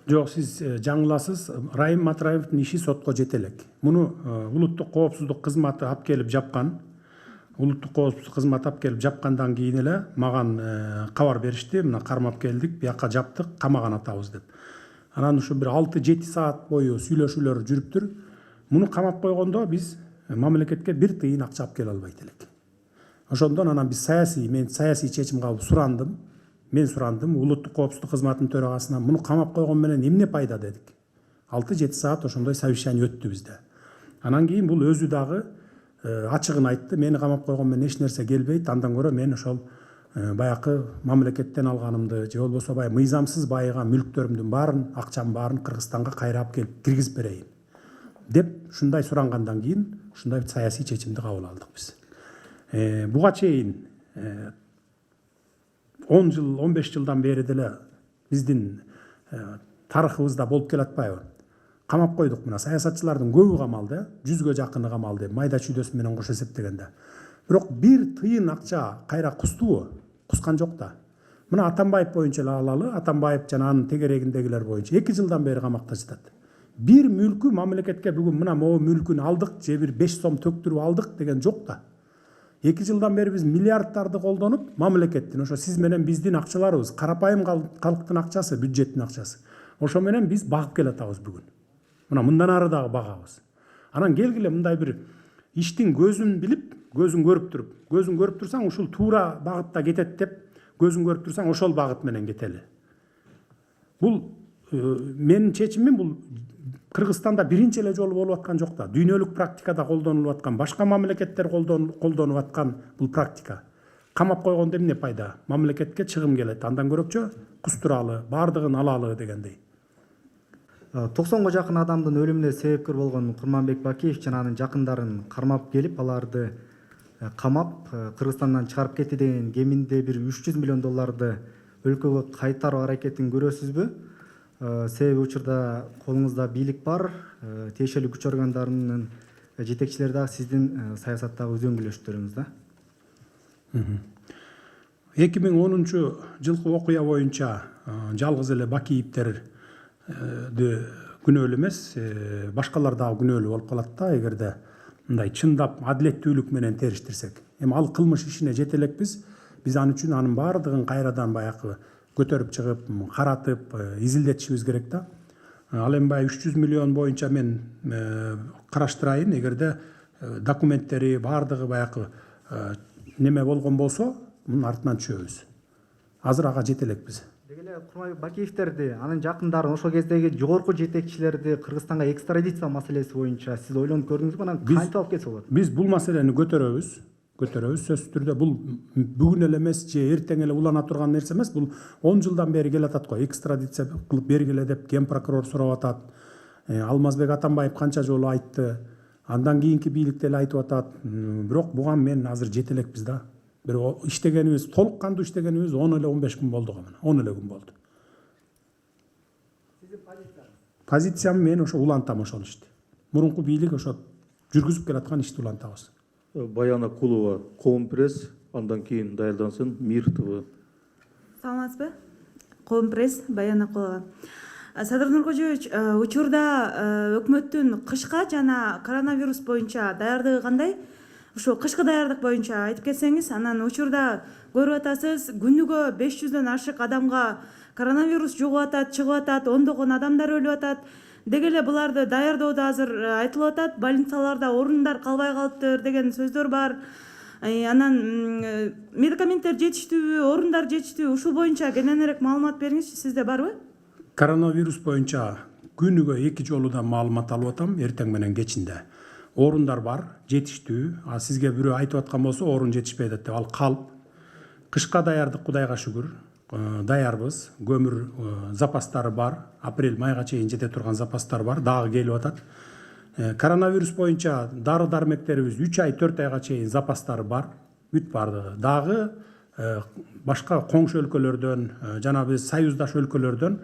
Жок, сиз жаңыласыз. Райым Матраимовдун иши сотко жете элек. Муну улуттук коопсуздук кызматы алып келип жапкан. Улуттук коопсуздук кызматы алып келип жапкандан кийин эле маган кабар беришти. Мына кармап келдик, бияка жаптык, камаган атабыз деп. Анан ушу бир 6-7 саат бою сүйлөшүүлөр жүрүптүр. Муну камап койгондо биз мамлекетке бир тыйын акча алып келе албайт элек. Ошондон анан биз мен саясий чечим кабыл сурандым. Мен сурандым улуттук коопсуздук кызматынын төрагасынан, муну камап койгон менен эмне пайда дедик. 6-7 саат ошондой совещание өттү бизде. Анан кийин бул өзү дагы ачыгын айтты, мени камап койгон менен эч нерсе келбейт, андан көрө мен ошол баягы мамлекеттен алганымды же болбосо баягы мыйзамсыз байыган мүлктөрүмдүн баарын, акчамдын баарын Кыргызстанга кайра алып келип киргизип берейин деп ушундай сурангандан кийин ушундай саясий чечимди кабыл алдык биз. Буга чейин 10 жыл, 15 жылдан бери деле биздин тарыхыбызда болуп келатпайбы? Камап койдук, мына саясатчылардын көбү камалды, 100га жакыны камалды, майда чүйдөсү менен кош эсептегенде. Бирок бир тыйын акча кайра кустубу? Кускан жок да. Мына Атамбаев боюнча эле алалы, Атамбаев жана анын тегерегиндегилер боюнча 2 жылдан бери камакта жатат. Бир мүлкү мамлекетке бүгүн мына могу мүлкүн алдык же бир 5 сом төктүрүп алдык деген жок да. 2 жылдан бери биз миллиардтарды колдонуп, мамлекеттин, ошо сиз менен биздин акчаларыбыз, карапайым калктын акчасы, бюджеттин акчасы. Ошо менен биз багып келатабыз бүгүн. Мына мындан ары дагы багабыз. Анан келгиле мындай бир иштин көзүн билип, көзүн көрүп турсаң ушул туура багытта кетет деп, көзүн көрүп турсаң ошол багыт менен кетели. Бул менин чечимим, бул Кыргызстанда биринчи эле жолу болуп аткан жок да. Дүйнөлүк практикада колдонулуп аткан, башка мамлекеттер колдонуп аткан бул практика. Камап койгондо эмне пайда? Мамлекетке чыгым келет. Андан көрөкчө кустуралы, бардыгын алалы дегендей. 90га жакын адамдын өлүмүнө себепкер болгон Курманбек Бакиев жана анын жакындарын кармап келип, аларды камап Кыргызстандан чыгарып кетти деген кеминде бир 300 миллион долларды өлкөгө кайтаруу аракетин көрөсүзбү? Себеби учурда колуңузда бийлик бар, тиешелүү күч органдарынын жетекчилери дагы сиздин саясаттагы үзөңгүлөштөрүңүз да. 2010 жылкы окуя боюнча жалгыз эле Бакиевдер күнөөлүү эмес, башкалар дагы күнөөлүү болуп калат да. Эгерде мындай чындап адилеттүүлүк менен териштирсек. Эми ал кылмыш ишине жете элекпиз. Биз ан үчүн анын баардыгын кайрадан баягы көтөрүп чыгып, каратып, изилдетишибиз керек да. Ал эми баягы 300 миллион боюнча мен караштырайын, эгерде документтери баардыгы баягы неме болгон болсо, мунун артынан түшөбүз. Азыр ага жете элекпиз. Деги эле Курманбек Бакиевтерди, анын жакындарын, ошол кездеги жогорку жетекчилерди Кыргызстанга экстрадиция маселеси боюнча сиз ойлонуп көрдүңүзбү? Анан кантип алып кетсе болот? Биз бул маселени көтөрөбүз. Сөзсүз түрдө бул бүгүн эле эмес же эртең эле улана турган нерсе эмес. Бул 10 жылдан бери келатат го. Экстрадиция кылып бергиле деп ген прокурор сурап атат. Алмазбек Атамбаев канча жолу айтты. Андан кийинки бийлик деле айтып атат. Бирок буга мен азыр жете элекпиз да. Бир иштегенибиз, толук кандуу иштегенибиз 10 эле 15 күн болду го мына. 10 эле күн болду. Сиздин позициям мен ошо улантам ошол ишти. Мурунку бийлик ошо жүргүзүп келаткан ишти улантабыз. Баяна Кулова, Коом пресс, андан кийин даярдансын Мир ТВ. Саламатсызбы? Коом пресс, Баяна Кулова. Садыр Нуркожоевич, учурда өкмөттүн кышка жана коронавирус боюнча даярдыгы кандай? Ошо кышкы даярдык боюнча айтып кетсеңиз, анан учурда көрүп атасыз, күнүгө 500дөн ашык адамга коронавирус жугуп атат, чыгып атат, ондогон адамдар өлүп атат. Деги эле буларды даярдоодо азыр айтылып атат, больницаларда орундар калбай калыптыр деген сөздөр бар. Анан медикаменттер жетиштүүбү, орундар жетиштүүбү, ушул боюнча кененирээк маалымат бериңизчи, сизде барбы? Коронавирус боюнча күнүгө 2 жолудан маалымат алып атам, эртең менен кечинде. Орундар бар, жетиштүү. Сизге бирөө айтып аткан болсо, орун жетишпей атат деп, ал калп. Кышка даярдык Кудайга шүгүр, даярбыз. Көмүр запастары бар. Апрель майга чейин жете турган запастар бар, дагы келип атат. Коронавирус боюнча дары дармектерибиз 3 ай 4 айга чейин запастары бар. Бүт бардыгы. Дагы башка коңшу өлкөлөрдөн, жана биз союздаш өлкөлөрдөн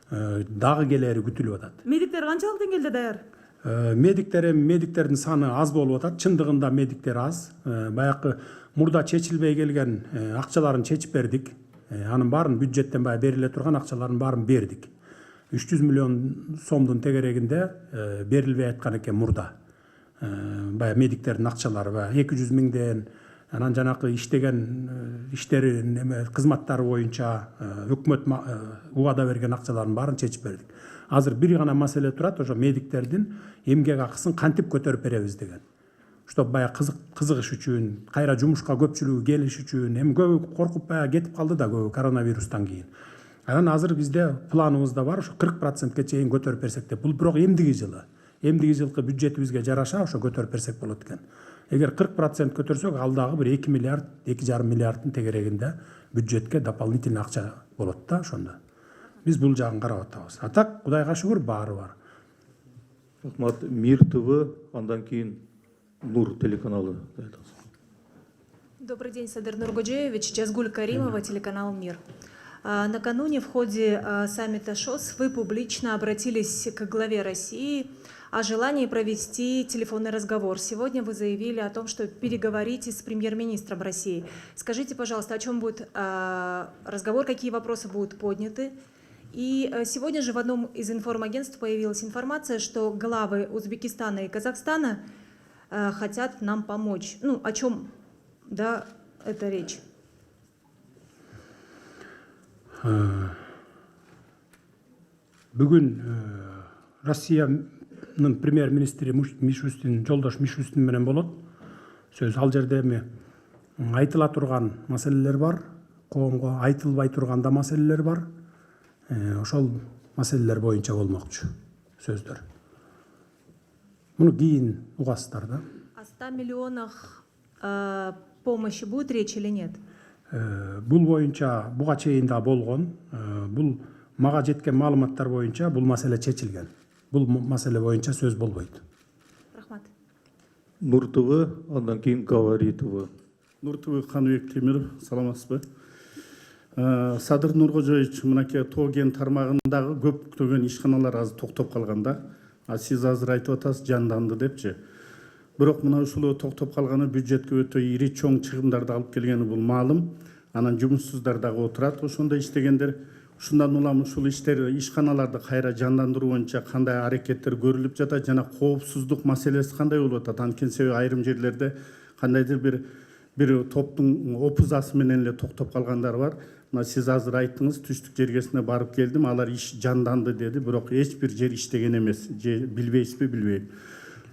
дагы келери күтүлүп атат. Медиктер канчалык деңгээлде даяр? Медиктердин саны аз болуп атат. Чындыгында медиктер аз. Баягы мурда чечилбей келген акчаларын чечип бердик. Анын баарын бюджеттен баягы бериле турган акчаларын баарын бердик. 300 миллион сомдун тегерегинде берилбей аткан экен мурда. Баягы медиктердин акчалары баягы 200 миңден, анан жанакы иштеген иштери кызматтары боюнча өкмөт убада берген акчаларын баарын чечип бердик. Азыр бир гана маселе турат, ошо медиктердин эмгек акысын кантип көтөрүп беребиз деген. Чтоб баягы кызыгыш үчүн, кайра жумушка көпчүлүгү келиш үчүн, эми көбү коркуп баягы кетип калды да көбү коронавирустан кийин. Анан азыр бизде планыбызда бар, ошо 40%ке чейин көтөрүп берсек деп. Бул бирок эмдиги жылкы бюджетибизге жараша ошо көтөрүп берсек болот экен. Эгер 40% көтөрсөк, ал дагы бир 2 миллиард, 2,5 миллиарддын тегерегинде бюджетке дополнительный акча болот да ошондо. Биз бул жагын карап атабыз. А так, Кудайга шүгүр, баары бар. Рахмат. Мир ТВ, андан кийин Нур телеканалы. Добрый день, Садыр Нуркожоевич. Жазгуль Каримова, телеканал «Мир». Накануне в ходе саммита ШОС вы публично обратились к главе России о желании провести телефонный разговор. Сегодня вы заявили о том, что переговорите с премьер-министром России. Скажите, пожалуйста, о чем будет разговор, какие вопросы будут подняты? И сегодня же в одном из информагентств появилась информация, что главы Узбекистана и Казахстана хотят нам помочь. Ну, о чем, да, это речь? Бүгүн Россиянын премьер-министри Мишустин, жолдош Мишустин менен болот. Сөз ал жерде эми айтыла турган маселелер бар, коомго айтылбай турган да маселелер бар. Ошол маселелер боюнча болмокчу сөздөр. Муну кийин угасыздар да. О 100 миллионах помощи будет речь или нет? Бул боюнча буга чейин да болгон. Бул мага жеткен маалыматтар боюнча бул маселе чечилген. Бул маселе боюнча сөз болбойт. Рахмат. Нур ТВ, андан кийин Говори ТВ. Нур ТВ Каныбек Темиров, саламатсызбы? Садыр Нуркожоевич, мынакей тоо кен тармагындагы көптөгөн ишканалар азыр токтоп калганда, сиз азыр айтып атасыз жанданды депчи. Бирок мына ушул токтоп калганы бюджетке өтө ири чоң чыгымдарды алып келгени бул маалым. Анан жумушсуздар дагы отурат ошондо иштегендер. ушундан улам ушул ишканаларды кайра жандандыруу боюнча кандай аракеттер көрүлүп жатат жана коопсуздук маселеси кандай болуп атат? Анткени себеби айрым жерлерде кандайдыр бир топтун опузасы менен эле токтоп калгандар бар. Мына сиз азыр айттыңыз, түштүк жергесине барып келдим, алар иш жанданды деди, бирок эч бир жер иштеген эмес. Билбейсизби, билбейм.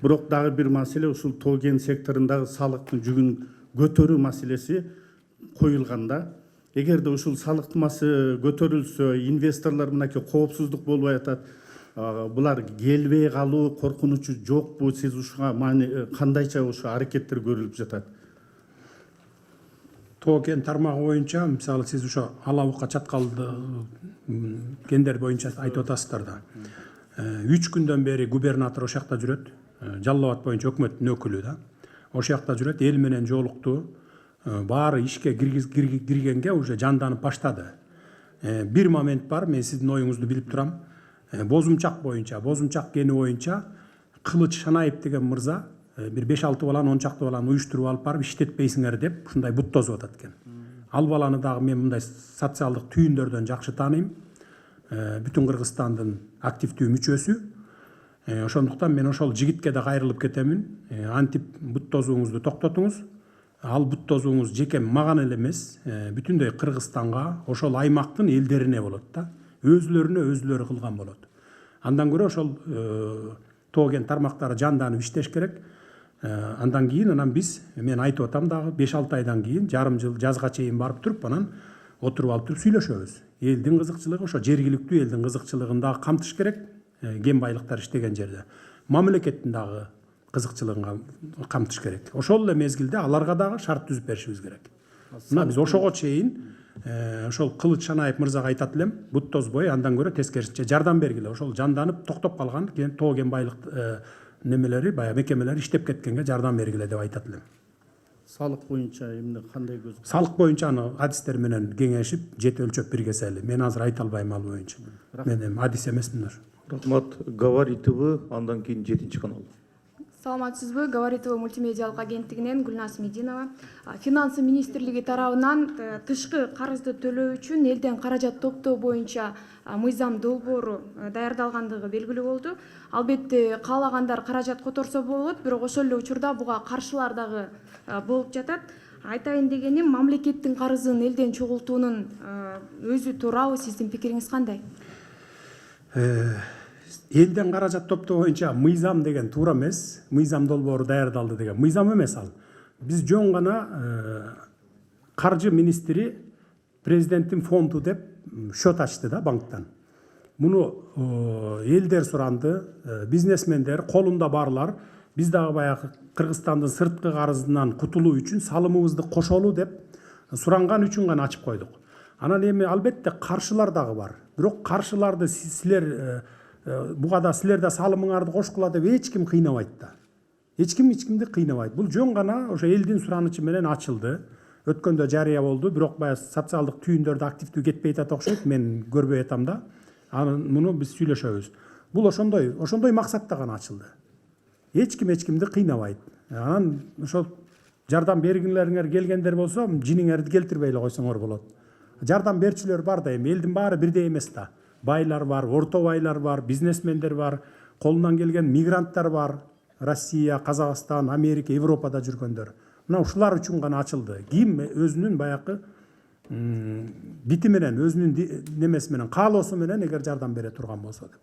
Бирок дагы бир маселе ушул тоо кен секторундагы салыктын жүгүн көтөрүү маселеси коюлганда, эгерде ушул салыктын көтөрүлсө, инвесторлор мынакей коопсуздук болбой атат, булар келбей калуу коркунучу жокпу? Сиз ушуга кандайча ушу аракеттер көрүлүп жатат? Тоо кен тармагы боюнча, мисалы сиз ошо Алабукка чаткалды кендер боюнча айтып атасыздар да. 3 күндөн бери губернатор ошол жакта жүрөт, Жалал Абад боюнча өкмөттүн өкүлү да. Ошол жакта жүрөт, эл менен жолукту. Баары ишке киргенге уже жанданып баштады. Бир момент бар, мен сиздин оюңузду билип турам. Бозумчак кени боюнча Кылыч Шанаев деген мырза бир 5-6 баланы 10 чакты баланы уюштуруп алып барып иштетпейсиңер деп ушундай бут тозуп атат экен. Ал баланы дагы мен мындай социалдык түйүндөрдөн жакшы тааныйм. Бүтүн Кыргызстандын активдүү мүчөсү. Ошондуктан мен ошол жигитке да кайрылып кетемин. Антип бут тозууңузду токтотуңуз. Ал бут тозууңуз жеке маган эле эмес, бүтүндөй Кыргызстанга, ошол аймактын элдерине болот да. Өзлөрүнө өзлөрү кылган болот. Андан көрө ошол тоо кен тармактары жанданып иштеш керек. Андан кийин биз, мен айтып атам дагы 5-6 айдан кийин, жарым жыл жазга чейин барып туруп, анан отуруп алып туруп сүйлөшөбүз. Элдин кызыкчылыгы, ошо жергиликтүү элдин кызыкчылыгын дагы камтыш керек, кен байлыктар иштеген жерде. Мамлекеттин дагы кызыкчылыгын камтыш керек. Ошол эле мезгилде аларга дагы шарт түзүп беришибиз керек. Мына биз ошого чейин ошол Кылыч Шанаев мырзага айтат элем, бут тозбой, андан көрө тескерисинче жардам бергиле. Ошол жанданып токтоп калган тоо кен байлык немелери, баягы мекемелер иштеп кеткенге жардам бергиле деп айтат элем. Салык боюнча эмне кандай көз? Салык боюнча аны адистер менен кеңешип, жет өлчөп бир кесели. Мен азыр айта албайм ал боюнча. Мен эми адис эмесмин. Рахмат. Говори ТВ, андан кийин 7 канал. Саламатсызбы, Говори ТВ мультимедиалык агенттигинен Гүлназ Мединова. Финансы министрлиги тарабынан тышкы карызды төлөө үчүн элден каражат топтоо боюнча мыйзам долбоору даярдалгандыгы белгилүү болду. Албетте каалагандар каражат которсо болот, бирок ошол эле учурда буга каршылар дагы болуп жатат. Айтайын дегеним, мамлекеттин карызын элден чогултуунун өзү туурабы, сиздин пикириңиз кандай? Элден каражат топтоо боюнча мыйзам деген туура эмес, мыйзам долбоору даярдалды деген. Мыйзам эмес ал. Биз жөн гана каржы министри президенттин фонду деп счет ачты да банктан. Муну элдер суранды, бизнесмендер, колунда барлар, биз дагы баягы Кыргызстандын сырткы карызынан кутулуу үчүн салымыбызды кошолу деп суранган үчүн гана ачып койдук. Анан эми албетте каршылар дагы бар. Бирок каршыларды силер буга да силер да салымыңарды кошкула деп эч ким кыйнабайт да. Эч кимди кыйнабайт. Бул жөн гана ошо элдин суранычы менен ачылды. Өткөндө жарыя болду, бирок баягы социалдык түйүндөрдө активдүү кетпей атат окшойт, мен көрбөй атам да. Анан муну биз сүйлөшөбүз. Бул ошондой максатта гана ачылды. Эч кимди кыйнабайт. Анан ошол жардам бергилериңер келгендер болсо, жиниңерди келтирбей эле койсоңор болот. Жардам берчүлөр бар да, эми элдин баары бирдей эмес да. Байлар бар, орто байлар бар, бизнесмендер бар, колунан келген мигранттар бар. Россия, Казакстан, Америка, Европада жүргөндөр. Мына ушулар үчүн гана ачылды. Ким өзүнүн баягы бити менен, өзүнүн немеси менен, каалоосу менен эгер жардам бере турган болсо деп.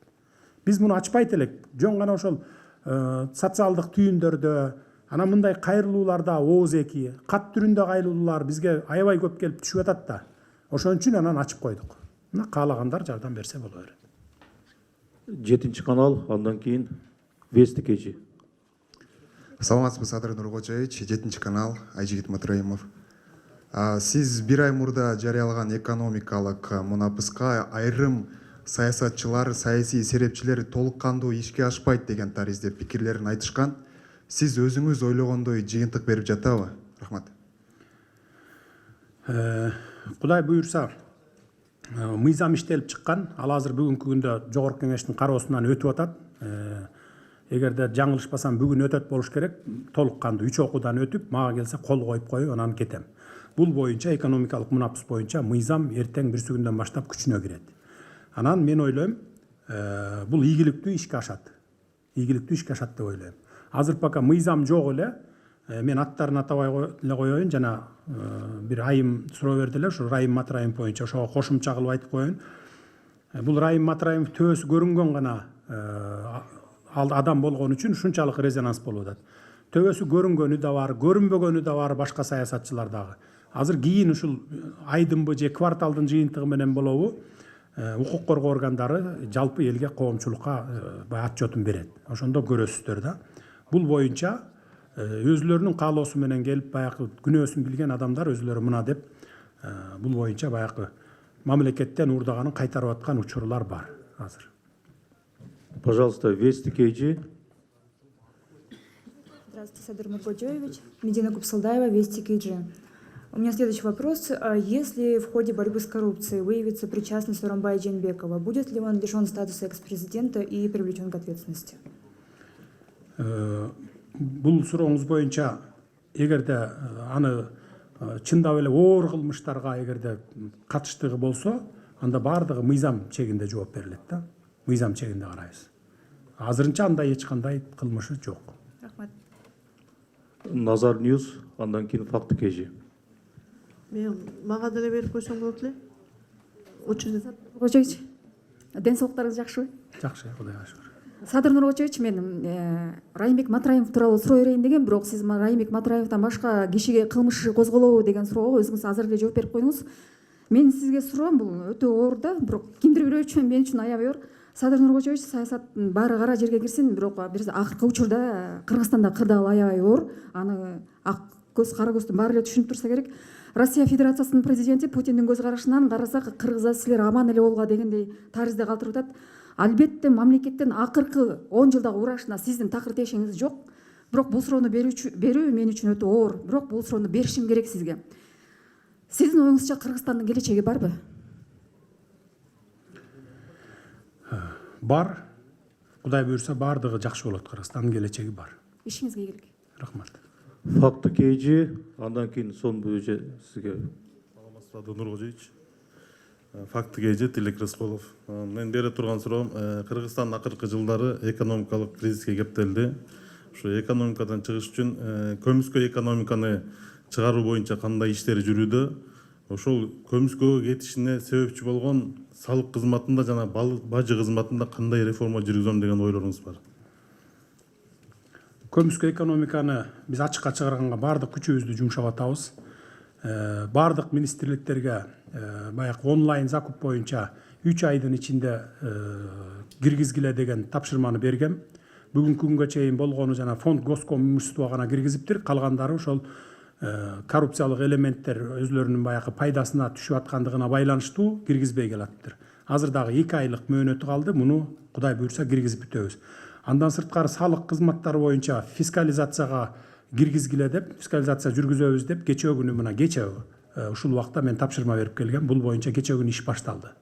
Биз муну ачпайт элек. Жөн гана ошол социалдык түйүндөрдө, анан мындай кайрылууларда ооз эки, кат түрүндө кайрылуулар бизге аябай көп келип түшүп атат да. Ошон үчүн анан ачып койдук. Мына каалагандар жардам берсе боло берет. 7 канал, андан кийин Вести кечи. Саламатсызбы, Садыр Нуркожоевич, 7 канал, Айжигит Матраимов. Сиз бир ай мурда жарыялаган экономикалык мунапыска айрым саясатчылар, саясий серепчилер толук кандуу ишке ашпайт деген таризде пикирлерин айтышкан. Сиз өзүңүз ойлогондой жыйынтык берип жатабы? Рахмат. Кудай буюрса, мыйзам иштелип чыккан, ал азыр бүгүнкү күндө жогорку кеңештин кароосунан өтүп атат. Эгерде жаңылышпасам бүгүн өтөт болуш керек, толук кандуу 3 окуудан өтүп, мага келсе кол коюп коюп анан кетем. Бул боюнча экономикалык мунапыс боюнча мыйзам эртең бирси күндөн баштап күчүнө кирет. Анан мен ойлойм, бул ийгиликтүү ишке ашат. Ийгиликтүү ишке ашат деп ойлойм. Азыр пока мыйзам жок эле, мен аттарын атабай эле коеюн, жана бир айым суроо берди эле, ушу Райым Матраимов боюнча ошого кошумча кылып айтып коеюн. Бул Райым Матраимов төбөсү көрүнгөн гана адам болгон үчүн ушунчалык резонанс болуп атат. Төбөсү көрүнгөнү да бар, көрүнбөгөнү да бар башка саясатчылар дагы. Азыр кийин ушул айдынбы же кварталдын жыйынтыгы менен болобу, укук коргоо органдары жалпы элге коомчулукка отчетун берет. Ошондо көрөсүздөр да. Бул боюнча өзүлөрүнүн каалоосу менен келип баягы күнөөсүн билген адамдар өзүлөрү мына деп бул боюнча баягы мамлекеттен уурдаганын кайтарып аткан учурлар бар азыр. Пожалуйста, Вести Кейджи. Здравствуйте, Садыр Нургоджоевич. Медина Купсалдаева, Вести Кейджи. У меня следующий вопрос. Если в ходе борьбы с коррупцией выявится причастность Сооронбая Жээнбекова, будет ли он лишен статуса экс-президента и привлечен к ответственности? Бул сурооңуз боюнча эгерде аны чындап эле оор кылмыштарга эгерде катыштыгы болсо, анда баардыгы мыйзам чегинде жооп берилет да. Мыйзам чегинде карайбыз. Азырынча андай эч кандай кылмышы жок. Рахмат. Назар Ньюс, андан кийин Факты Кейджи. Мага деле берип койсоң болот эле. Нургожоевич, ден соолуктарыңыз жакшыбы? Жакшы, Кудайга шүгүр. Садыр Нургожоевич, мен Райымбек Матраимов тууралуу суроо берейин деген, бирок сиз Райымбек Матраимовдон башка кишиге кылмыш козголобу деген суроого өзүңүз азыр эле жооп берип койдуңуз. Менин сизге суроом бул өтө оор да, бирок кимдир бирөө үчүн мен үчүн аябай оор. Садыр Нургожоевич, саясаттын баары кара жерге кирсин, бирок бир акыркы учурда Кыргызстанда кырдаал аябай оор. Аны ак көз, кара көздүн баары эле түшүнүп турса керек. Россия Федерациясынын президенти Путиндин көз карашынан карасак, кыргызда силер аман эле болгула дегендей таризде калтырып атат. Албетте мамлекеттин акыркы 10 жылдагы урашына сиздин такыр тешиңиз жок. Бирок бул суроону берүү мен үчүн өтө оор. Бирок бул суроону беришим керек сизге. Сиздин оюңузча Кыргызстандын келечеги барбы? Бар. Кудай буйрса баардыгы жакшы болот, Кыргызстандын келечеги бар. Ишиңизге ийгилик. Рахмат. Факты Кейджи, андан кийин сон буюрса сизге. Садыр Нургожоевич. Факты Кейджи, Тилек Рыскулов. Мен бере турган суроом, Кыргызстан акыркы жылдары экономикалык кризиске кептелди. Ушу экономикадан чыгыш үчүн көмүскө экономиканы чыгаруу боюнча кандай иштери жүрүүдө? Ошол көмүскөгө кетишине себепчи болгон салык кызматында жана бажы кызматында кандай реформа жүргүзөм деген ойлоруңуз бар? Көмүскө экономиканы биз ачыкка чыгарганга баардык күчүбүздү жумшап атабыз. Баардык министрликтерге баягы онлайн закуп боюнча 3 айдын ичинде киргизгиле деген тапшырманы бергем. Бүгүнкү күнгө чейин болгону жана фонд госком имущество гана киргизиптир. Калгандары ошол коррупциялык элементтер өзлөрүнүн баягы пайдасына түшүп аткандыгына байланыштуу киргизбей келатыптыр. Азыр дагы 2 айлык мөөнөтү калды. Муну Кудай буйрса киргизип бүтөбүз. Андан сырткары салык кызматтары боюнча фискализацияга киргизгиле деп, фискализация жүргүзөбүз деп кечээ күнү мына кечээ ушул убакта мен тапшырма берип келгем. Бул боюнча кечээ күнү иш башталды.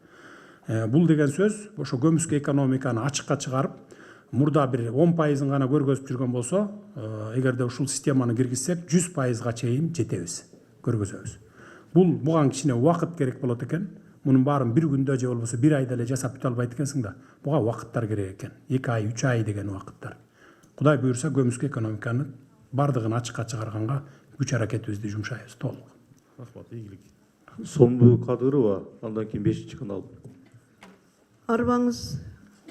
Бул деген сөз ошо көмүскө экономиканы ачыкка чыгарып, мурда бир 10% гана көргөзүп жүргөн болсо, эгерде ушул системаны киргизсек 100%га чейин жетебиз, көргөзөбүз. Буга кичине убакыт керек болот экен. Мунун баарын бир күндө же болбосо бир айда эле жасап бүтө албайт экенсиң да. Буга убакыттар керек экен. 2 ай, 3 ай деген убакыттар. Кудай буйрса көмүскө экономиканы бардыгын ачыкка чыгарганга күч аракетибизди жумшайбыз толук. Рахмат, ийгилик. Сонбу Кадырова, андан кийин 5-чи канал. Арбаңыз,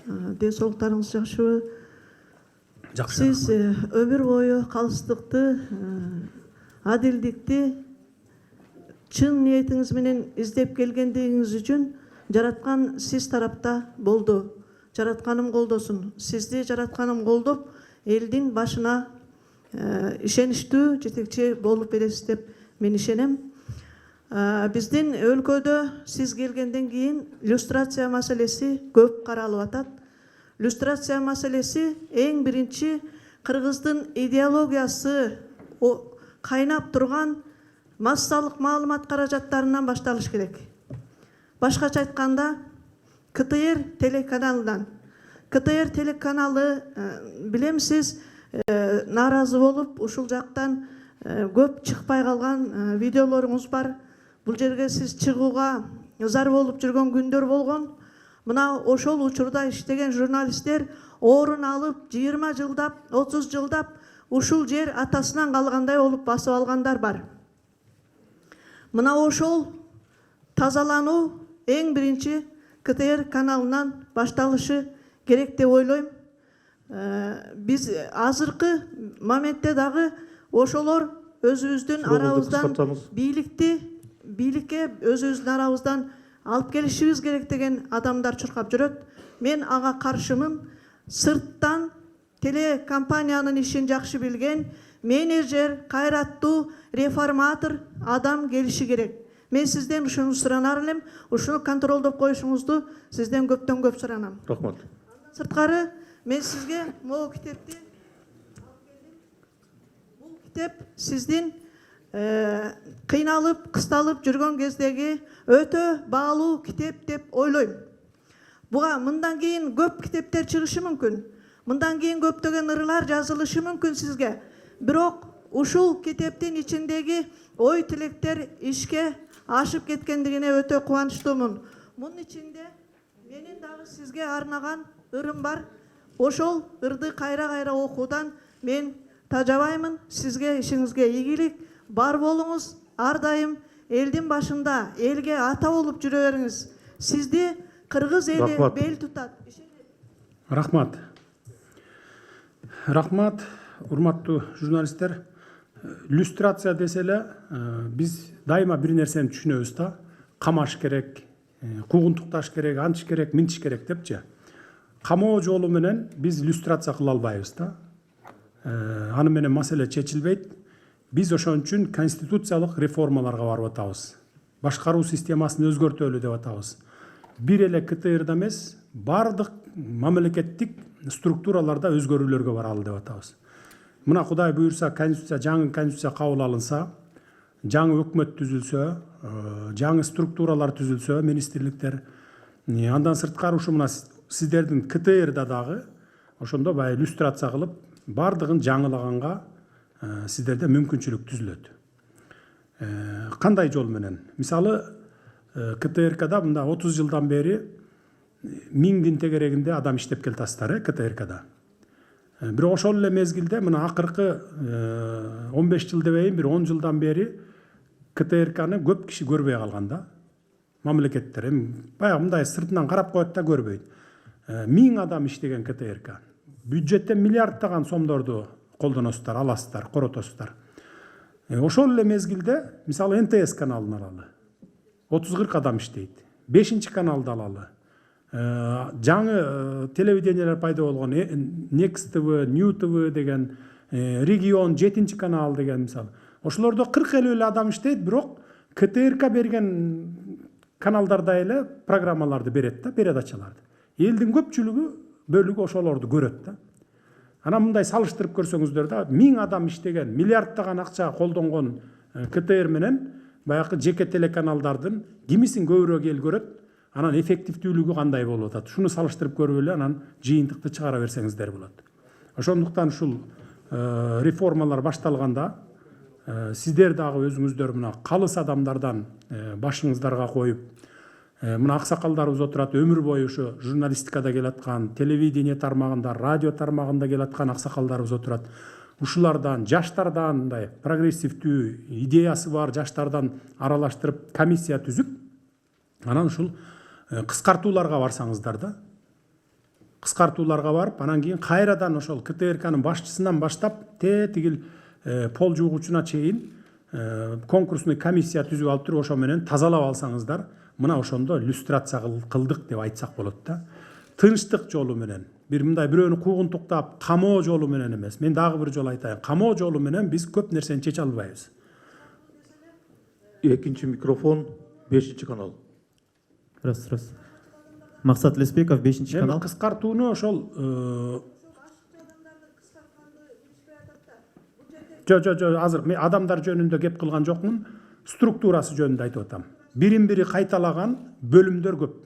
ден соолуктарыңыз жакшыбы? Жакшы. Сиз өмүр бою калыстыкты, адилдикти чын ниетиңиз менен издеп келгендигиңиз үчүн жараткан сиз тарапта болду. Жаратканым колдосун. Сизди жаратканым колдоп, элдин башына ишеничтүү жетекчи болуп бересиз деп мен ишенем. Биздин өлкөдө сиз келгенден кийин люстрация маселеси көп каралып атат. Люстрация маселеси эң биринчи Кыргыздын идеологиясы кайнап турган массалык маалымат каражаттарынан башталыш керек. Башкача айтканда, КТР телеканалынан. КТР телеканалы билем сиз нааразы болуп, ушул жактан көп чыкпай калган видеолоруңуз бар. Бул жерге сиз чыгууга зар болуп жүргөн күндөр болгон. Мына ошол учурда иштеген журналисттер орун алып 20 жылдап, 30 жылдап ушул жер атасынан калгандай болуп басып алгандар бар. Мына ошол тазалануу эң биринчи КТР каналынан башталышы керек деп ойлойм. Биз азыркы моментте дагы ошолор өзүбүздүн арабыздан бийликке өзүбүздүн арабыздан алып келишибиз керек деген адамдар чуркап жүрөт. Мен ага каршымын. Сырттан телекомпаниянын ишин жакшы билген менеджер, кайраттуу, реформатор адам келиши керек. Мен сизден ушуну суранар элем, ушуну контролдоп коюшуңузду сизден көптөн көп суранам. Рахмат. Сырткары мен сизге могу китепти бул китеп сиздин кыйналып, кысталып жүргөн кездеги өтө баалуу китеп деп ойлойм. Буга мындан кийин көп китептер чыгышы мүмкүн. Мындан кийин көптөгөн ырлар жазылышы мүмкүн сизге. Бирок ушул китептин ичиндеги ой тилектер ишке ашып кеткендигине өтө кубанычтуумун. Мунун ичинде менин дагы сизге арнаган ырым бар. Ошол ырды кайра окуудан мен тажабаймын. Сизге ишиңизге ийгилик, бар болуңуз, ар дайым элдин башында элге ата болуп жүрө бериңиз. Сизди кыргыз эли бел тутат. Рахмат. Рахмат, урматтуу журналисттер. Иллюстрация деселе, биз дайыма бир нерсени түшүнөбүз да. Камаш керек, куугунтукташ керек, антиш керек, минтиш керек депчи. Камоо жолу менен биз иллюстрация кыла албайбыз да. Аны менен маселе чечилбейт. Биз ошон үчүн конституциялык реформаларга барып атабыз. Башкаруу системасын өзгөртөлү деп атабыз. Бир эле КТРда эмес, бардык мамлекеттик структураларда өзгөрүүлөргө баралы деп атабыз. Мына Кудай буйрса, жаңы конституция кабыл алынса, жаңы өкмөт түзүлсө, жаңы структуралар түзүлсө, министрликтер, андан сырткары ушу мына сиздердин КТРда дагы ошондо баягы иллюстрация кылып, бардыгын жаңылаганга сиздерде мүмкүнчүлүк түзүлөт. Кандай жол менен? Мисалы, КТРКда мында 30 жылдан бери 1000 тегерегинде адам иштеп келатасыздар, КТРКда. Бирок ошол эле мезгилде мына акыркы 15 жыл дебейин, бир 10 жылдан бери КТРКны көп киши көрбөй калган да. Мамлекеттер баягы мындай сыртынан карап коет да көрбөйт. 1000 адам иштеген КТРК. Бюджеттен миллиарддаган сомдорду колдоносуздар, аласыздар, коротосуздар. Ошол эле мезгилде мисалы НТС каналын алалы. 30-40 адам иштейт. 5-чи каналды алалы. Жаңы телевидениялар пайда болгон Next TV, New TV деген, Регион 7-чи канал деген мисалы. Ошолордо 40-50 эле адам иштейт, бирок КТРК берген каналдарда эле программаларды берет да, передачаларды. Элдин көпчүлүгү бөлүгү ошолорду көрөт да. Анан мындай салыштырып көрсөңүздөр да, 1000 адам иштеген, миллиарддаган акча колдонгон КТР менен баягы жеке телеканалдардын кимисин көбүрөөк эл көрөт, анан эффективдүүлүгү кандай болуп атат. Шуну салыштырып көрүп эле анан жыйынтыкты чыгара берсеңиздер болот. Ошондуктан ушул реформалар башталганда сиздер дагы өзүңүздөр мына калыс адамдардан башыңыздарга коюп, мына аксакалдарыбыз отурат, өмүр бою ушу журналистикада келаткан, телевидение тармагында, радио тармагында келаткан аксакалдарыбыз отурат. Ушулардан, жаштардан мындай прогрессивдүү идеясы бар жаштардан аралаштырып комиссия түзүп, анан ушул кыскартууларга барсаңыздар да. Кыскартууларга барып, анан кийин кайрадан ошол КТРКнын башчысынан баштап тегил пол жуугучуна чейин конкурсный комиссия түзүп алып туруп ошо менен тазалап алсаңыздар, мына ошондо иллюстрация кылдык деп айтсак болот да. Тынчтык жолу менен, бир мындай бирөөнү куугунтуктап, камоо жолу менен эмес. Мен дагы бир жолу айтайын. Камоо жолу менен биз көп нерсени чече албайбыз. Экинчи микрофон, 5-чи канал. Раз. Максат Леспеков, 5-чи канал. Эми кыскартууну ошол азыр мен адамдар жөнүндө кеп кылган жокмун, структурасы жөнүндө айтып атам. Бирин-бири кайталаган бөлүмдөр көп.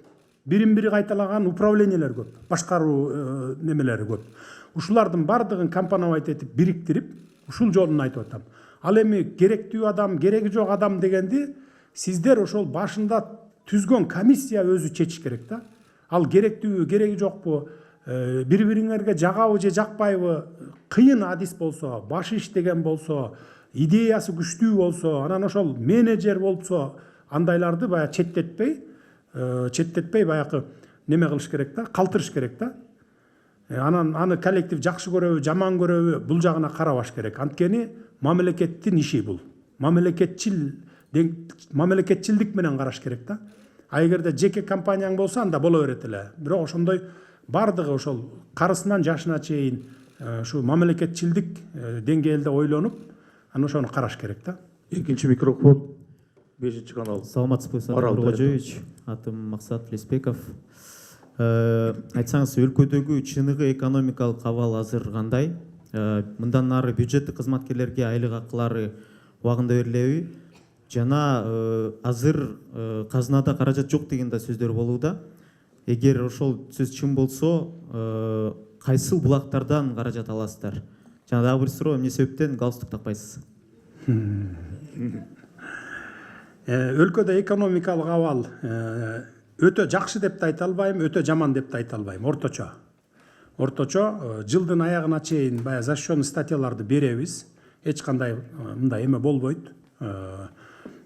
Бирин-бири кайталаган управлениялар көп. Башкаруу немелери көп. Ушулардын бардыгын компоновать этип, бириктирип, ушул жолун айтып атам. Ал эми керектүү адам, кереги жок адам дегенди сиздер ошол башында түзгөн комиссия өзү чечиш керек да. Ал керектүүбү, кереги жокпу, бири бириңерге жагабы же жакпайбы, кыйын адис болсо, башы иштеген болсо, идеясы күчтүү болсо, анан ошол менеджер болсо, андайларды баягы четтетпей баягы неме кылыш керек да, калтырыш керек да. Анан аны коллектив жакшы көрөбү, жаман көрөбү, бул жагына карабаш керек. Анткени мамлекеттин иши бул. Мамлекетчилдик менен караш керек да. А эгерде жеке компанияң болсо анда боло берет эле. Бирок ошондой бардыгы ошол карысынан жашына чейин ушу мамлекетчилдик деңгээлде ойлонуп, анан ошону караш керек да. Экинчи микрофон 5 канал. Саламатсызбы, Садыр Нуркожоевич. Атым Максат Леспеков. Айтсаңыз, өлкөдөгү чыныгы экономикалык абал азыр кандай? Мындан ары бюджеттик кызматкерлерге айлык акылары убагында берилеби? Жана азыр казынада каражат жок деген да сөздөр болууда. Эгер ошол сөз чын болсо, кайсыл булактардан каражат аласыздар? Жана дагы бир суроо, эмне себептен галстук такпайсыз? Өлкөдө экономикалык абал өтө жакшы деп да айта албайм, өтө жаман деп да айта албайм, орточо. Орточо жылдын аягына чейин баягы защищенный статьяларды беребиз. Эч кандай мындай эме болбойт.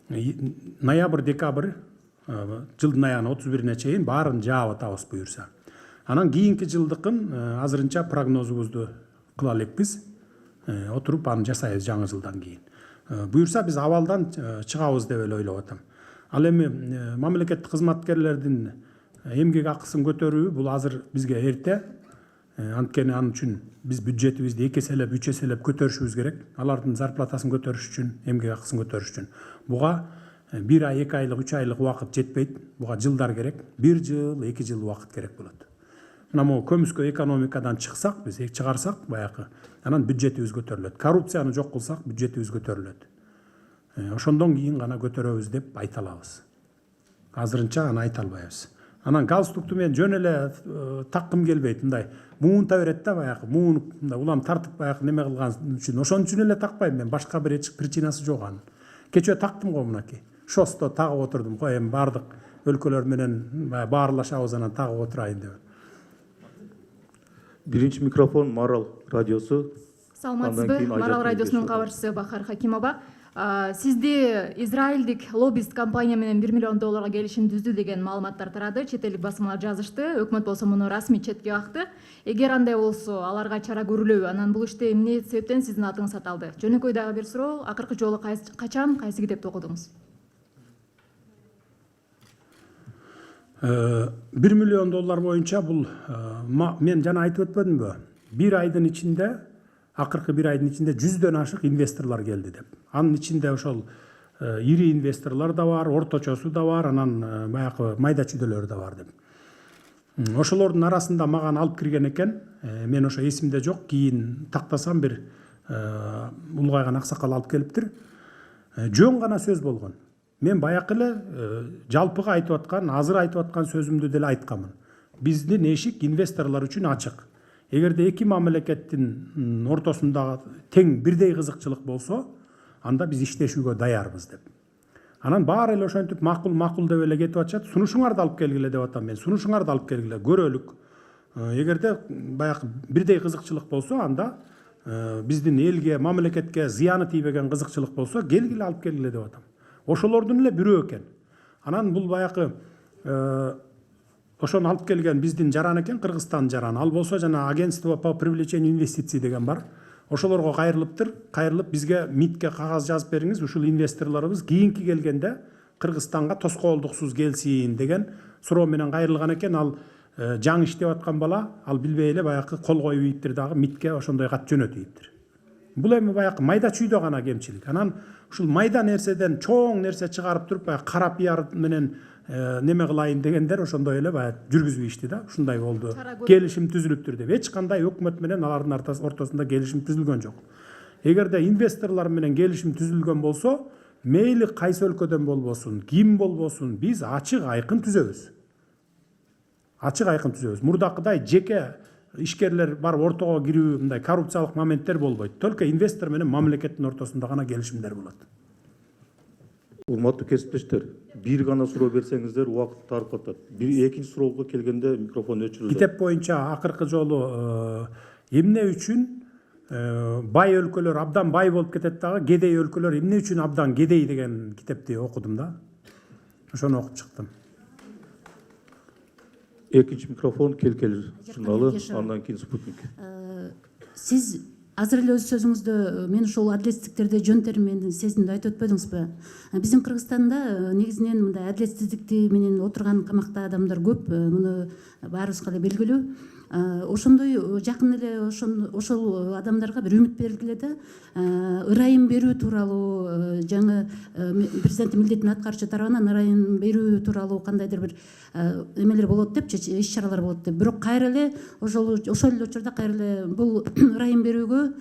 Ноябрь, декабрь жылдын аягына 31-ине чейин баарын жаап атабыз буюрса. Анан кийинки жылдыкын азырынча прогнозубузду кыла элекпиз. Отуруп аны жасайбыз жаңы жылдан кийин. Буюрса биз абалдан чыгабыз деп эле ойлоп атам. Ал эми мамлекеттик кызматкерлердин эмгек акысын көтөрүү бул азыр бизге эрте. Анткени анын үчүн биз бюджетибизди 2 эселеп, 3 эселеп көтөрүшүбүз керек. Алардын зарплатасын көтөрүш үчүн, эмгек акысын көтөрүш үчүн. Буга 1 ай, 2 айлык, 3 айлык убакыт жетпейт. Буга жылдар керек. 1 жыл, 2 жыл убакыт керек болот. Мына могу көмүскө экономикадан чыксак, биз чыгарсак баягы, анан бюджетибиз көтөрүлөт. Коррупцияны жок кылсак, бюджетибиз көтөрүлөт. Ошондон кийин гана көтөрөбүз деп айта алабыз. Азырынча аны айта албайбыз. Анан галстукту мен жөн эле таккым келбейт, мындай муунта берет да баягы, муун мындай улам тартып баягы неме кылган үчүн, ошон үчүн эле такпайм мен, башка бир причинасы жок анын. Кечээ тактым го мынакей. Шосто тагып отурдум, кой эми бардык өлкөлөр менен баарлашабыз анан тагып отурайын деп. Биринчи микрофон Марал радиосу. Саламатсызбы, Марал радиосунун кабарчысы Бахар Хакимова. Сизди израилдик лоббист компания менен $1 миллион келишим түздү деген маалыматтар тарады. Чет элдик басмалар жазышты. Өкмөт болсо муну расмий четке какты. Эгер андай болсо, аларга чара көрүлөбү? Анан бул иште эмне себептен сиздин атыңыз аталды? Жөнөкөй дагы бир суроо, акыркы жолу качан, кайсы китепти окудуңуз? $1 миллион боюнча бул мен жана айтып өтпөдүмбү? Bir айдын ичинде, акыркы 1 айдын ичинде 100дөн ашык инвесторлор келди деп. Анын ичинде ошол ири инвесторлор да бар, орточосу да бар, анан баягы майда чүйдөлөр да бар деп. Ошолордун арасында маган алып кирген экен. Мен ошо эсимде жок. Кийин тактасам бир улгайган аксакал алып келиптир. Жөн гана сөз болгон. Мен баягы эле жалпыга айтып аткан, азыр айтып аткан сөзүмдү деле айтканмын. Биздин эшик инвесторлор үчүн ачык. Эгерде эки мамлекеттин ортосунда тең бирдей кызыкчылык болсо, анда биз иштешүүгө даярбыз деп. Анан баары эле ошентип макул деп эле кетип атышат. Сунушуңарды алып келгиле деп атам мен. Сунушуңарды алып келгиле, көрөлүк. Эгерде баягы бирдей кызыкчылык болсо, анда биздин элге, мамлекетке зыяны тийбеген кызыкчылык болсо, келгиле алып келгиле деп атам. Ошолордун эле бирөө экен. Анан бул баягы ошону алып келген биздин жаран экен, Кыргызстан жараны. Ал болсо жана агентство по привлечению инвестиций деген бар. Ошолорго кайрылып бизге МИДке кагаз жазып бериңиз, ушул инвесторлорубуз кийинки келгенде Кыргызстанга тоскоолдуксуз келсин деген суроо менен кайрылган экен. Ал жаңы иштеп аткан бала, ал билбей эле баягы кол коюп ийиптир дагы МИДке ошондой кат жөнөтүптүр. Бул эми баягы майда чүйдө гана кемчилик. Анан ушул майда нерседен чоң нерсе чыгарып туруп баягы кара пиар менен неме кылайын дегендер ошондой эле баягы жүргүзбөй ишти да. Ушундай болду. Келишим түзүлүптүр деп. Эч кандай өкмөт менен алардын ортосунда келишим түзүлгөн жок. Эгерде инвесторлор менен келишим түзүлгөн болсо, мейли кайсы өлкөдөн болбосун, ким болбосун, биз ачык айкын түзөбүз. Ачык айкын түзөбүз. Мурдакыдай жеке ишкерлер барып ортого кирүү мындай коррупциялык моменттер болбойт. Только инвестор менен мамлекеттин ортосунда гана келишимдер болот. Урматтуу кесиптештер, бир гана суроо берсеңиздер убакыт тарып атат. Экинчи суроого келгенде микрофон өчүрүлөт. Китеп боюнча акыркы жолу эмне үчүн бай өлкөлөр абдан бай болуп кетет дагы, кедей өлкөлөр эмне үчүн абдан кедей деген китепти окудум да. Ошону окуп чыктым. Экинчи микрофон Келкел журналы, андан кийин Спутник. Сиз азыр эле өз сөзүңүздө мен ушул адилетсиздиктерди жөн термин сезимди айтып өтпөдүңүзбү? Биздин Кыргызстанда негизинен мындай адилетсиздикти менен отырган камакта адамдар көп, муну баарыбызга да белгилүү. Ошондой жакын эле ошол адамдарга бир үмүт берилгиле да, ырайым берүү тууралуу жаңы президенттин милдетин аткаруучу тарабынан ырайым берүү тууралуу кандайдыр бир эмелер болот деп, иш чаралар болот деп. Бирок кайра эле ошол эле учурда кайра эле бул ырайым берүүгө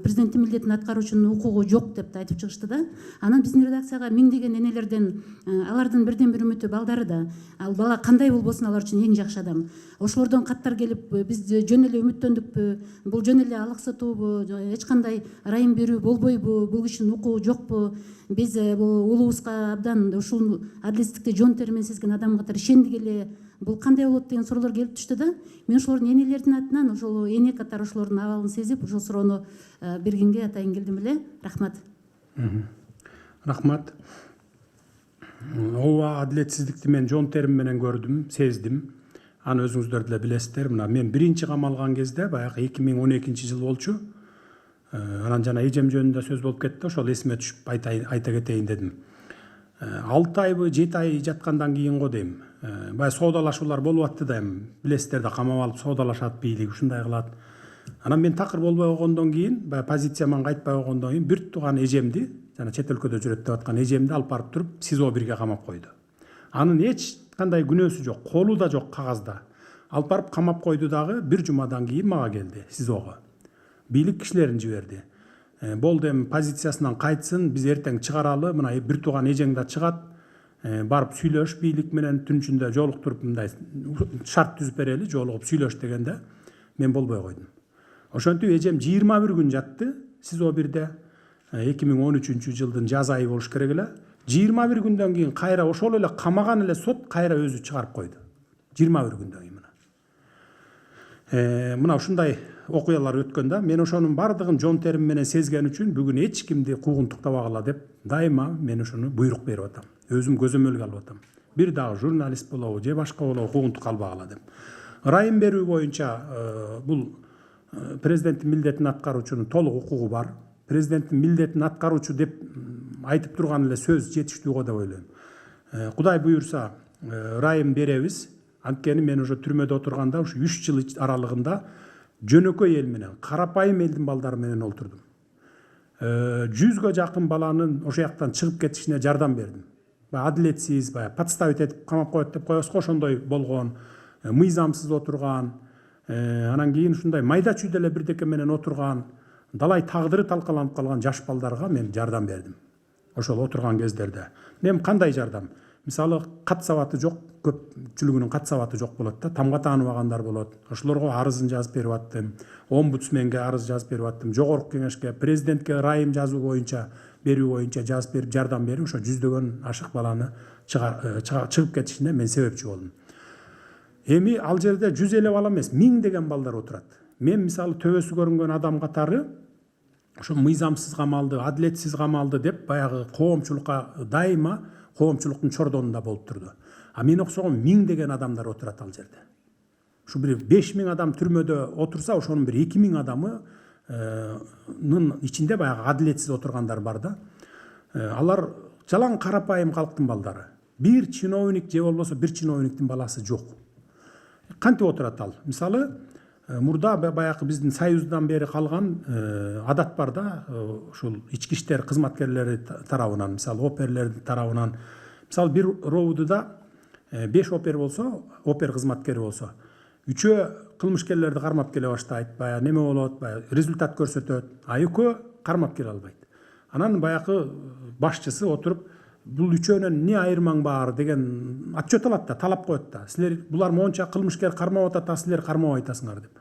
президенттин милдетин аткаруучунун укугу жок деп да айтып чыгышты да. Анан биздин редакцияга миңдеген энелерден алардын бирден бир үмүтү балдары да. Ал бала кандай болбосун алар үчүн эң жакшы адам. Ошолордон каттар келип, биз жөн эле үмүттөндүкпү, бул жөн эле алаксытуубу, эч кандай ырайым берүү болбойбу, бул кишинин укугу жокпу, биз бул улубузга абдан ушул адилетсиздикти жон тери менен сезген адам катары ишендик эле, бул кандай болот деген суроолор келип түштү да. Мен ошолордун энелердин атынан ошол эне катары ошолордун абалын сезип, ошол суроону бергенге атайын келдим эле. Рахмат. Рахмат. Ооба, адилетсиздикти мен жон терим менен көрдүм, сездим. Аны өзүңүздөр деле билесиздер. Мына мен биринчи камалган кезде баягы 2012-жыл болчу. Анан жана эжем жөнүндө сөз болуп кетти, ошол эсиме түшүп айта кетейин дедим. 6 айбы 7 ай жаткандан кийин го дейм. Баягы соодалашуулар болуп атты да эми. Билесиздер да, камап алып соодалашат, бийлик ушундай кылат. Анан мен такыр болбой койгондон кийин, баягы позицияман кайтпай койгондон кийин бир тууган эжемди, жана чет өлкөдө жүрөт деп аткан эжемди алып барып туруп СИЗО 1ге камап койду. Анын эч кандай күнөөсү жок, колу да жок кагазда. Алып барып камап койду дагы, бир жумадан кийин мага келди СИЗОго. Бийлик кишилерин жиберди. Болду эми позициясынан кайтсын, биз эртең чыгаралы, мына бир тууган эжең да чыгат, барып сүйлөш бийлик менен түн ичинде жолуктуруп мындай шарт түзүп берели, жолугуп сүйлөш дегенде мен болбой койдум. Ошентип эжем 21 күн жатты СИЗО 1де. 2013-жылдын жаз айы болуш керек эле. 21 күндөн кийин кайра ошол эле камаган эле сот кайра өзү чыгарып койду. 21 күндөн кийин мына ушундай окуялар өткөн да. Мен ошонун бардыгын жон терим менен сезген үчүн бүгүн эч кимди куугунтуктабагыла деп дайыма мен ошону буйрук берип атам. Өзүм көзөмөлгө алып атам. Бир дагы журналист болобу же башка болобу куугунтук албагыла деп. Ырайым берүү боюнча бул президенттин милдетин аткаруучунун толук укугу бар. Президенттин милдетин аткаруучу деп айтып турган эле сөз жетиштүү го деп ойлойм. Кудай буюрса ырайым беребиз. Анткени мен уже түрмөдө отурганда ушу 3 жыл аралыгында жөнөкөй эл менен, карапайым элдин балдары менен олтурдум. 100гө жакын баланын ошол жактан чыгып кетишине жардам бердим. Адилетсиз, подставить этип камап коет деп коебуз го, ошондой болгон, мыйзамсыз отурган, анан кийин ушундай майда чүйдө эле бирдеке менен отурган, далай тагдыры талкаланып калган жаш балдарга мен жардам бердим. Ошол отурган кездерде. Мен кандай жардам? Мисалы кат сабаты жок, көпчүлүгүнүн кат сабаты жок болот да, тамга тааныбагандар болот. Ошолорго арызын жазып берип аттым, омбудсменге арыз жазып берип аттым, жогорку кеңешке, президентке ырайым жазуу боюнча, берүү боюнча жазып берип, жардам берип, ошо жүздөгөн ашык баланы чыгып кетишине мен себепчи болдум. Эми ал жерде 100 эле бала эмес, 1000 деген балдар отурат. Мен мисалы төбөсү көрүнгөн адам катары ошо мыйзамсыз камалды, адилетсиз камалды деп баягы коомчулукка дайыма коомчулуктун чордонунда болуп турду. А мен окшогон 1000 деген адамдар отурат ал жерде. Ушу бир 5000 адам түрмөдө отурса, ошонун бир 2000 адамынын ичинде баягы адилетсиз отургандар бар да. Алар жалаң карапайым калктын балдары. Бир чиновник же болбосо бир чиновниктин баласы жок. Кантип отурат ал? Мисалы, мурда баягы биздин союздан бери калган адат бар да, ушул ички иштер кызматкерлери тарабынан, мисалы оперлердин тарабынан, мисалы бир роудуда 5 опер болсо, опер кызматкери болсо, 3 кылмышкерлерди кармап келе баштайт, баягы неме болот, баягы результат көрсөтөт, а 2 кармап келе албайт. Анан баягы башчысы отуруп, бул үчөөнөн эмне айырмаң бар деген отчет алат да, талап коет да. Силер булар монча кылмышкер кармап атат, силер кармабай атасыңар деп.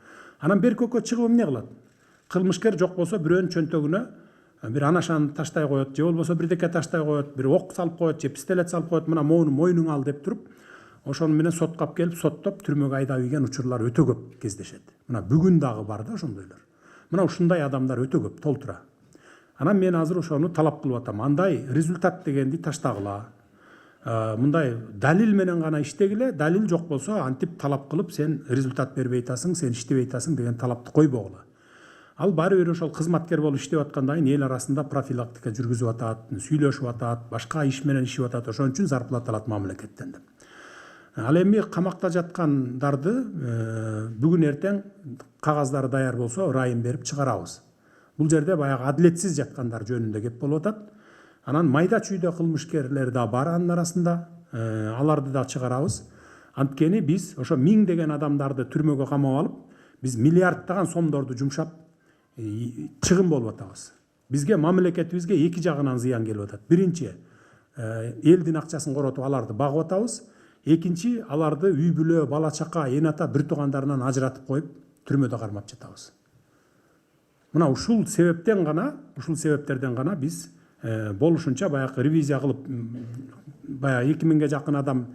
Анан беркөккө чыгып эмне кылат? Кылмышкер жок болсо бирөөнүн чөнтөгүнө бир анашаны таштай коет, же болбосо бирдеке таштай коет, бир ок салып коет, же пистолет салып коет, мына моуну мойнуңа ал деп туруп, ошону менен сотко алып келип соттоп түрмөгө айдап ийген учурлар өтө көп кездешет. Мына бүгүн дагы бар да ошондойлор. Мына ушундай адамдар өтө көп, толтура. Анан мен азыр ошону талап кылып атам. Андай результат дегенди таштагыла. Мындай далил менен гана иштегиле, далил жок болсо антип талап кылып сен результат бербей атасың, сен иштебей атасың деген талапты койбогула. Ал баары бир ошол кызматкер болуп иштеп аткандан кийин эл арасында профилактика жүргүзүп атат, сүйлөшүп атат, башка иш менен ишип атат, ошон үчүн зарплата алат мамлекеттен деп. Ал эми камакта жаткандарды бүгүн эртең кагаздары даяр болсо ырайым берип чыгарабыз. Бул жерде баягы адилетсиз жаткандар жөнүндө кеп болуп атат. Анан майда чүйдө кылмышкерлер да бар анын арасында, аларды да чыгарабыз. Анткени биз ошо миңдеген адамдарды түрмөгө камап алып, биз миллиарддаган сомдорду жумшап чыгым болуп атабыз. Бизге мамлекетибизге эки жагынан зыян келип атат. Биринчи, элдин акчасын коротуп аларды багып атабыз. Экинчи, аларды үй бүлө, бала чака, эн ата, бир туугандарынан ажыратып коюп, түрмөдө кармап жатабыз. Мына ушул себептерден гана биз болушунча баягы ревизия кылып, баягы 2000ге жакын адам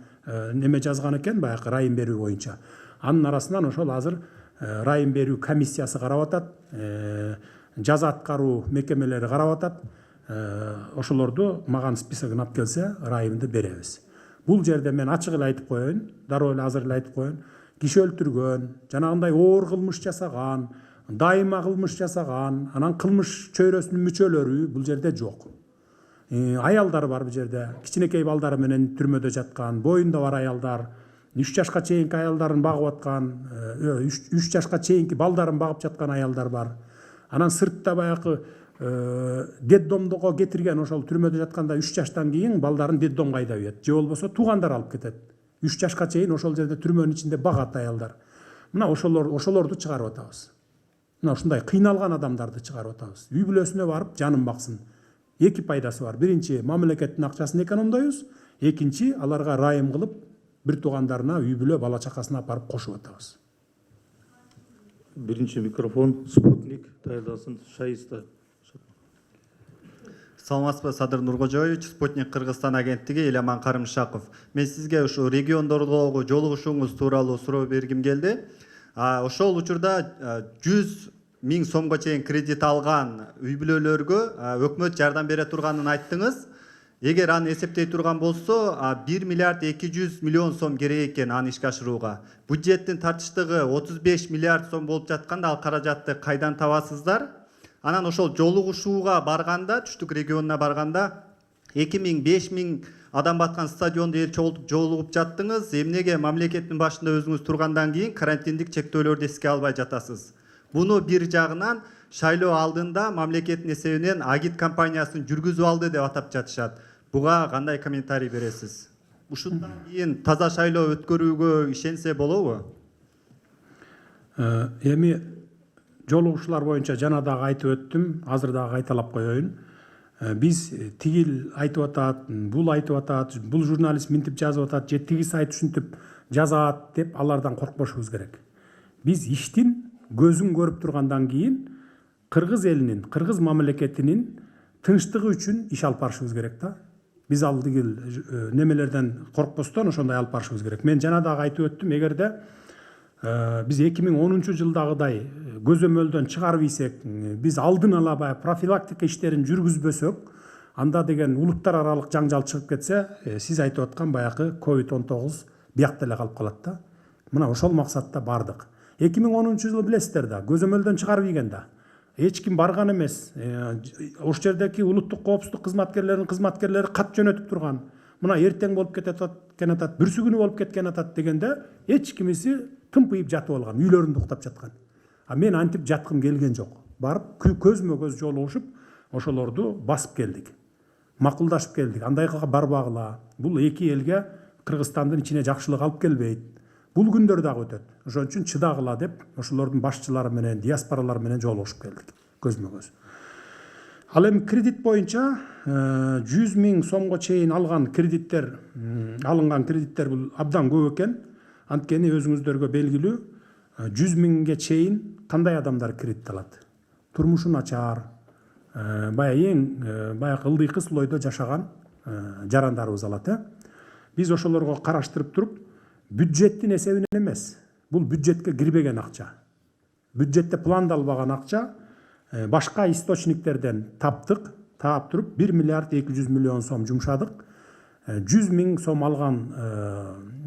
неме жазган экен, баягы ырайым берүү боюнча. Анын арасынан ошол азыр ырайым берүү комиссиясы карап атат, жаза аткаруу мекемелери карап атат. Ошолорду маган списогун алып келсе, ырайымды беребиз. Бул жерде мен ачык эле айтып коеюн, дароо эле азыр эле айтып коеюн. Киши өлтүргөн, жанагындай оор кылмыш жасаган, дайыма кылмыш жасаган, анан кылмыш чөйрөсүнүн мүчөлөрү бул жерде жок. Аялдар бар бул жерде, кичинекей балдары менен түрмөдө жаткан, боюнда бар аялдар, 3 жашка чейинки аялдарын багып аткан, 3 жашка чейинки балдарын багып жаткан аялдар бар. Анан сыртта баягы детдомдого кетирген, ошол түрмөдө жатканда 3 жаштан кийин балдарын детдомго айдап ийет, же болбосо туугандар алып кетет. 3 жашка чейин ошол жерде түрмөнүн ичинде багат аялдар. Мына ошолорду чыгарып атабыз. Мына ушундай кыйналган адамдарды чыгарып атабыз. Үй бүлөсүнө барып жанын баксын. Эки пайдасы бар. Биринчи, мамлекеттин акчасын экономдойбуз. Экинчи, аларга ырайым кылып, бир туугандарына үй бүлө, бала чакасына барып кошуп атабыз. Биринчи микрофон Спутник даярдансын, Шаиста. Саламатсызбы, Садыр Нуркожоевич, Спутник Кыргызстан агенттиги, Элеман Карымшаков. Мен сизге ушу региондордогу жолугушууңуз тууралуу суроо бергим келди. Ошол учурда 100 000 сомго чейин кредит алган үй бүлөлөргө өкмөт жардам бере турганын айттыңыз. Эгер аны эсептей турган болсо, 1 миллиард 200 миллион сом керек экен аны ишке ашырууга. Бюджеттин тартыштыгы 35 миллиард сом болуп жатканда, ал каражатты кайдан табасыздар? Анан ошол жолугушууга барганда, түштүк регионуна барганда 2000 5000 адам баткан стадионду эл жолугуп жаттыңыз. Эмнеге мамлекеттин башында өзүңүз тургандан кийин карантиндик чектөөлөрдү эске албай жатасыз? Буну бир жагынан шайлоо алдында мамлекеттин эсебинен агит компаниясын жүргүзүп алды деп атап жатышат. Буга кандай комментарий бересиз? Ушундан кийин таза шайлоо өткөрүүгө ишенсе болобу? Эми жолугушуулар боюнча жана дагы айтып өттүм, азыр дагы кайталап коеюн. Биз тигил айтып атат, бул айтып атат, бул журналист минтип жазып атат, же тиги сайт ушинтип жазат деп алардан коркпошубуз керек. Биз иштин көзүн көрүп тургандан кийин кыргыз элинин, кыргыз мамлекетинин тынчтыгы үчүн иш алып барышыбыз керек да. Биз ал тигил немелерден коркпостон ошондой алып барышыбыз керек. Мен жана дагы айтып өттүм, эгерде биз 2010 жылдагыдай көзөмөлдөн чыгарып ийсек, биз алдын ала баягы профилактика иштерин жүргүзбөсөк, анда деген улуттар аралык жаңжал чыгып кетсе, сиз айтып аткан баягы COVID-19 биякта эле калып калат да. Мына ошол максатта бардык. 2010 жылы билесиздер да, көзөмөлдөн чыгарып ийген да. Эч ким барган эмес. Ошол жердеки улуттук коопсуздук кызматкерлери кат жөнөтүп турган. Мына эртең болуп кеткен атат, бүрсү күнү болуп кеткен атат дегенде эч кимиси тымпыйып жатып алган, үйлөрүндө уктап жаткан. Мен антип жаткым келген жок. Барып көзмө көз жолугушуп, ошолорду басып келдик. Макулдашып келдик. Андайга барбагыла. Бул эки элге Кыргызстандын ичине жакшылык алып келбейт. Бул күндөр дагы өтөт. Ошон үчүн чыдагыла деп ошолордун башчылары менен, диаспоралар менен жолугушуп келдик. Көзмө көз. Ал эми кредит боюнча 100 000 сомго чейин алынган кредиттер бул абдан көп экен. Анткени өзүңүздөргө белгилүү, 100 миңге чейин кандай адамдар кредит алат? Турмушу начар, баягы эң баягы ылдыйкы слойдо жашаган жарандарыбыз алат. Биз ошолорго караштырып туруп, бюджеттин эсебинен эмес, бул бюджетке кирбеген акча. Бюджетте пландалбаган акча башка источниктерден таптык, таап туруп 1 миллиард 200 миллион сом жумшадык. 100 миң сом алган,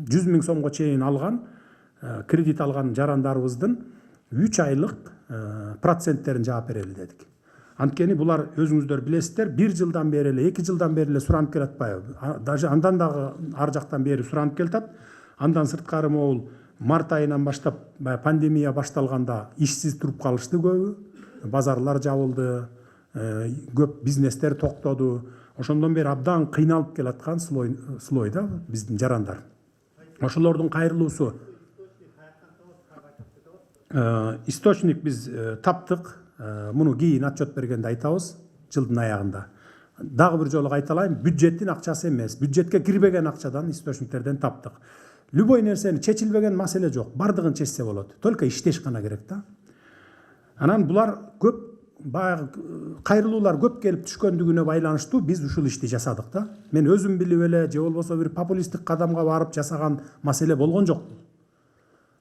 100 миң сомго чейин алган, кредит алган жарандарыбыздын 3 айлык проценттерин жаап берели дедик. Анткени булар өзүңүздөр билесиздер, 1 жылдан бери эле, 2 жылдан бери эле суранып келатпайбы? Даже андан дагы ар жактан бери суранып келатат. Андан сырткары могул март айынан баштап пандемия башталганда ишсиз туруп калышты көбү. Базарлар жабылды, көп бизнестер токтоду. Ошондон бери абдан кыйналып келаткан слойда биздин жарандар. Ошолордун кайрылуусу источник биз таптык. Муну кийин отчет бергенде айтабыз, жылдын аягында. Дагы бир жолу кайталайм, бюджеттин акчасы эмес, бюджетке кирбеген акчадан источниктерден таптык. Любой нерсени чечилбеген маселе жок, бардыгын чечсе болот. Только иштеш гана керек да. Анан булар көп баягы кайрылуулар көп келип түшкөндүгүнө байланыштуу биз ушул ишти жасадык да. Мен өзүм билип эле же болбосо бир популисттик кадамга барып жасаган маселе болгон жок.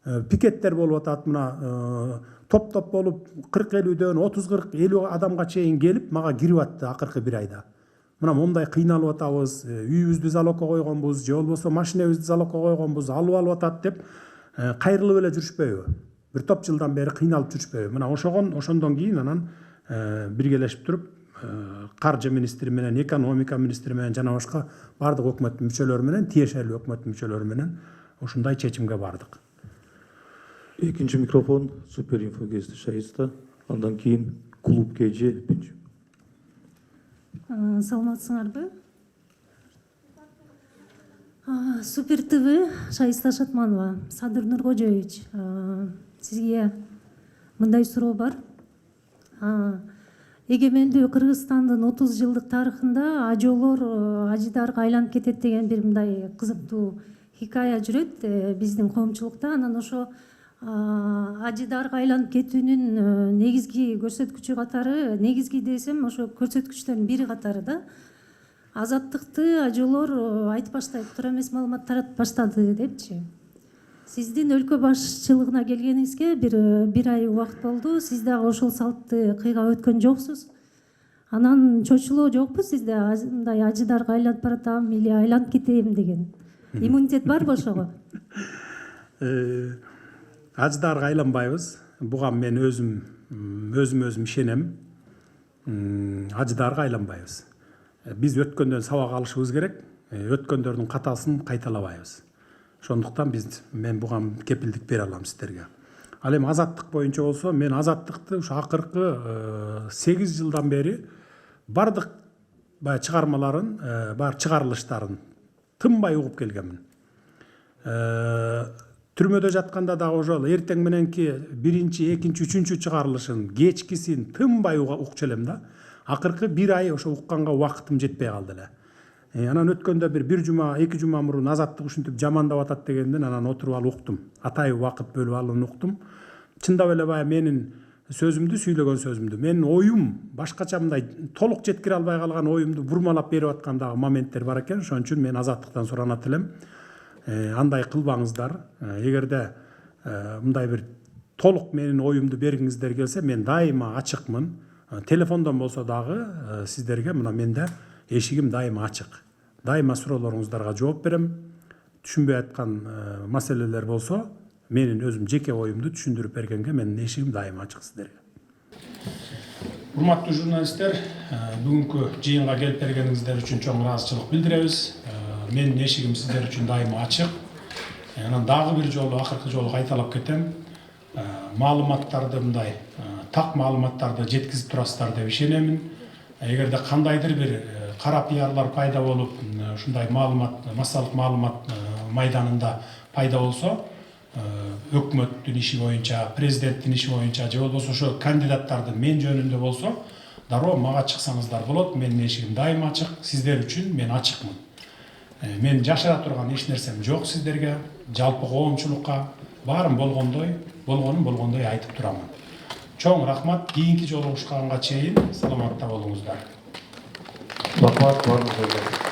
Пикеттер болуп атат, мына топ-топ болуп 40-50дөн 30-40-50 адамга чейин келип мага кирип атты акыркы бир айда. Мына мондай кыйналып атабыз, үйүбүздү залогко койгонбуз, же болбосо машинебизди залогко койгонбуз, алып атат деп кайрылып эле жүрүшпөйбү? Бир топ жылдан бери кыйналып жүрүшпөйбү? Мына ошондон кийин анан биргелешип туруп каржы министри менен, экономика министри менен жана башка бардык өкмөт мүчөлөрү менен, тиешелүү өкмөт мүчөлөрү менен ушундай чечимге бардык. Экинчи микрофон Суперинфо Гезити Шаиста, андан кийин клуб КЖ. Саламатсыңарбы? Супер ТВ, Шаиста Шатманова, Садыр Нуркожоевич, сизге мындай суроо бар. Эгемендүү Кыргызстандын 30 жылдык тарыхында ажоолор ажыдарга айланып кетет деген бир мындай кызыктуу хикая жүрөт биздин коомчулукта. Анан ошо ажыдарга айланып кетүүнүн негизги көрсөткүчү катары, негизги десем ошо көрсөткүчтөрдүн бири катары да азаттыкты ажоолор айтып баштайт, туура эмес маалымат таратып баштады депчи. Сиздин өлкө башчылыгына келгениңизге бир ай убакыт болду. Сиз дагы ошол салтты кыйгап өткөн жоксуз. Анан чочулоо жокпу сизде? Мындай ажыдарга айланып баратам или айланып кетейм деген иммунитет барбы ошого? Ажыдарга айланбайбыз. Буга мен өзүм ишенем. Ажыдарга айланбайбыз. Биз өткөндөн сабак алышыбыз керек. Өткөндөрдүн катасын кайталабайбыз. Ошондуктан мен буга кепилдик бере алам сиздерге. Ал эми азаттык боюнча болсо, мен азаттыкты ушу акыркы 8 жылдан бери бардык чыгармаларын, бар чыгарылыштарын тынбай угуп келгенмин. Түрмөдө жатканда дагы ошол эртең мененки 1-чи, 2-чи, 3-чү чыгарылышын, кечкисин тынбай укчу элем да. Акыркы бир ай ошо укканга убакытым жетпей калды эле. Анан өткөндө бир жума, 2 жума мурун азаттык ушинтип жамандап атат дегенден анан отуруп алып уктум. Атайы убакыт бөлүп алып уктум. Чындап эле баягы менин сөзүмдү, сүйлөгөн сөзүмдү, менин оюм башкача мындай толук жеткире албай калган оюмду бурмалап берип аткан дагы моменттер бар экен. Ошон үчүн мен азаттыктан суранат элем. Андай кылбаңыздар. Эгерде мындай бир толук менин оюмду бергиңиздер келсе, мен дайыма ачыкмын. Телефондон болсо дагы сиздерге мына менде эшигим дайыма ачык. Дайыма суроолоруңуздарга жооп берем. Түшүнбөй аткан маселелер болсо, менин өзүм жеке оюмду түшүндүрүп бергенге менин эшигим дайыма ачык сиздерге. Урматтуу журналисттер, бүгүнкү жыйынга келип бергениңиздер үчүн чоң ыраазычылык билдиребиз. Менин эшигим сиздер үчүн дайыма ачык. Анан дагы бир жолу, акыркы жолу кайталап кетем. Маалыматтарды мындай так маалыматтарды жеткизип турасыздар деп ишенемин. Эгерде кандайдыр бир кара пиарлар пайда болуп, ушундай маалымат, массалык маалымат майданында пайда болсо, өкмөттүн иши боюнча, президенттин иши боюнча, же болбосо ошо кандидаттардын мен жөнүндө болсо, дароо мага чыксаңыздар болот. Менин эшигим дайыма ачык. Сиздер үчүн мен ачыкмын. Мен жашыра турган эч нерсем жок сиздерге, жалпы коомчулукка, баарын болгондой айтып турамын. Чоң рахмат, кийинки жолугушканга чейин саламатта болуңуздар. Рахмат, баардыгыңызга.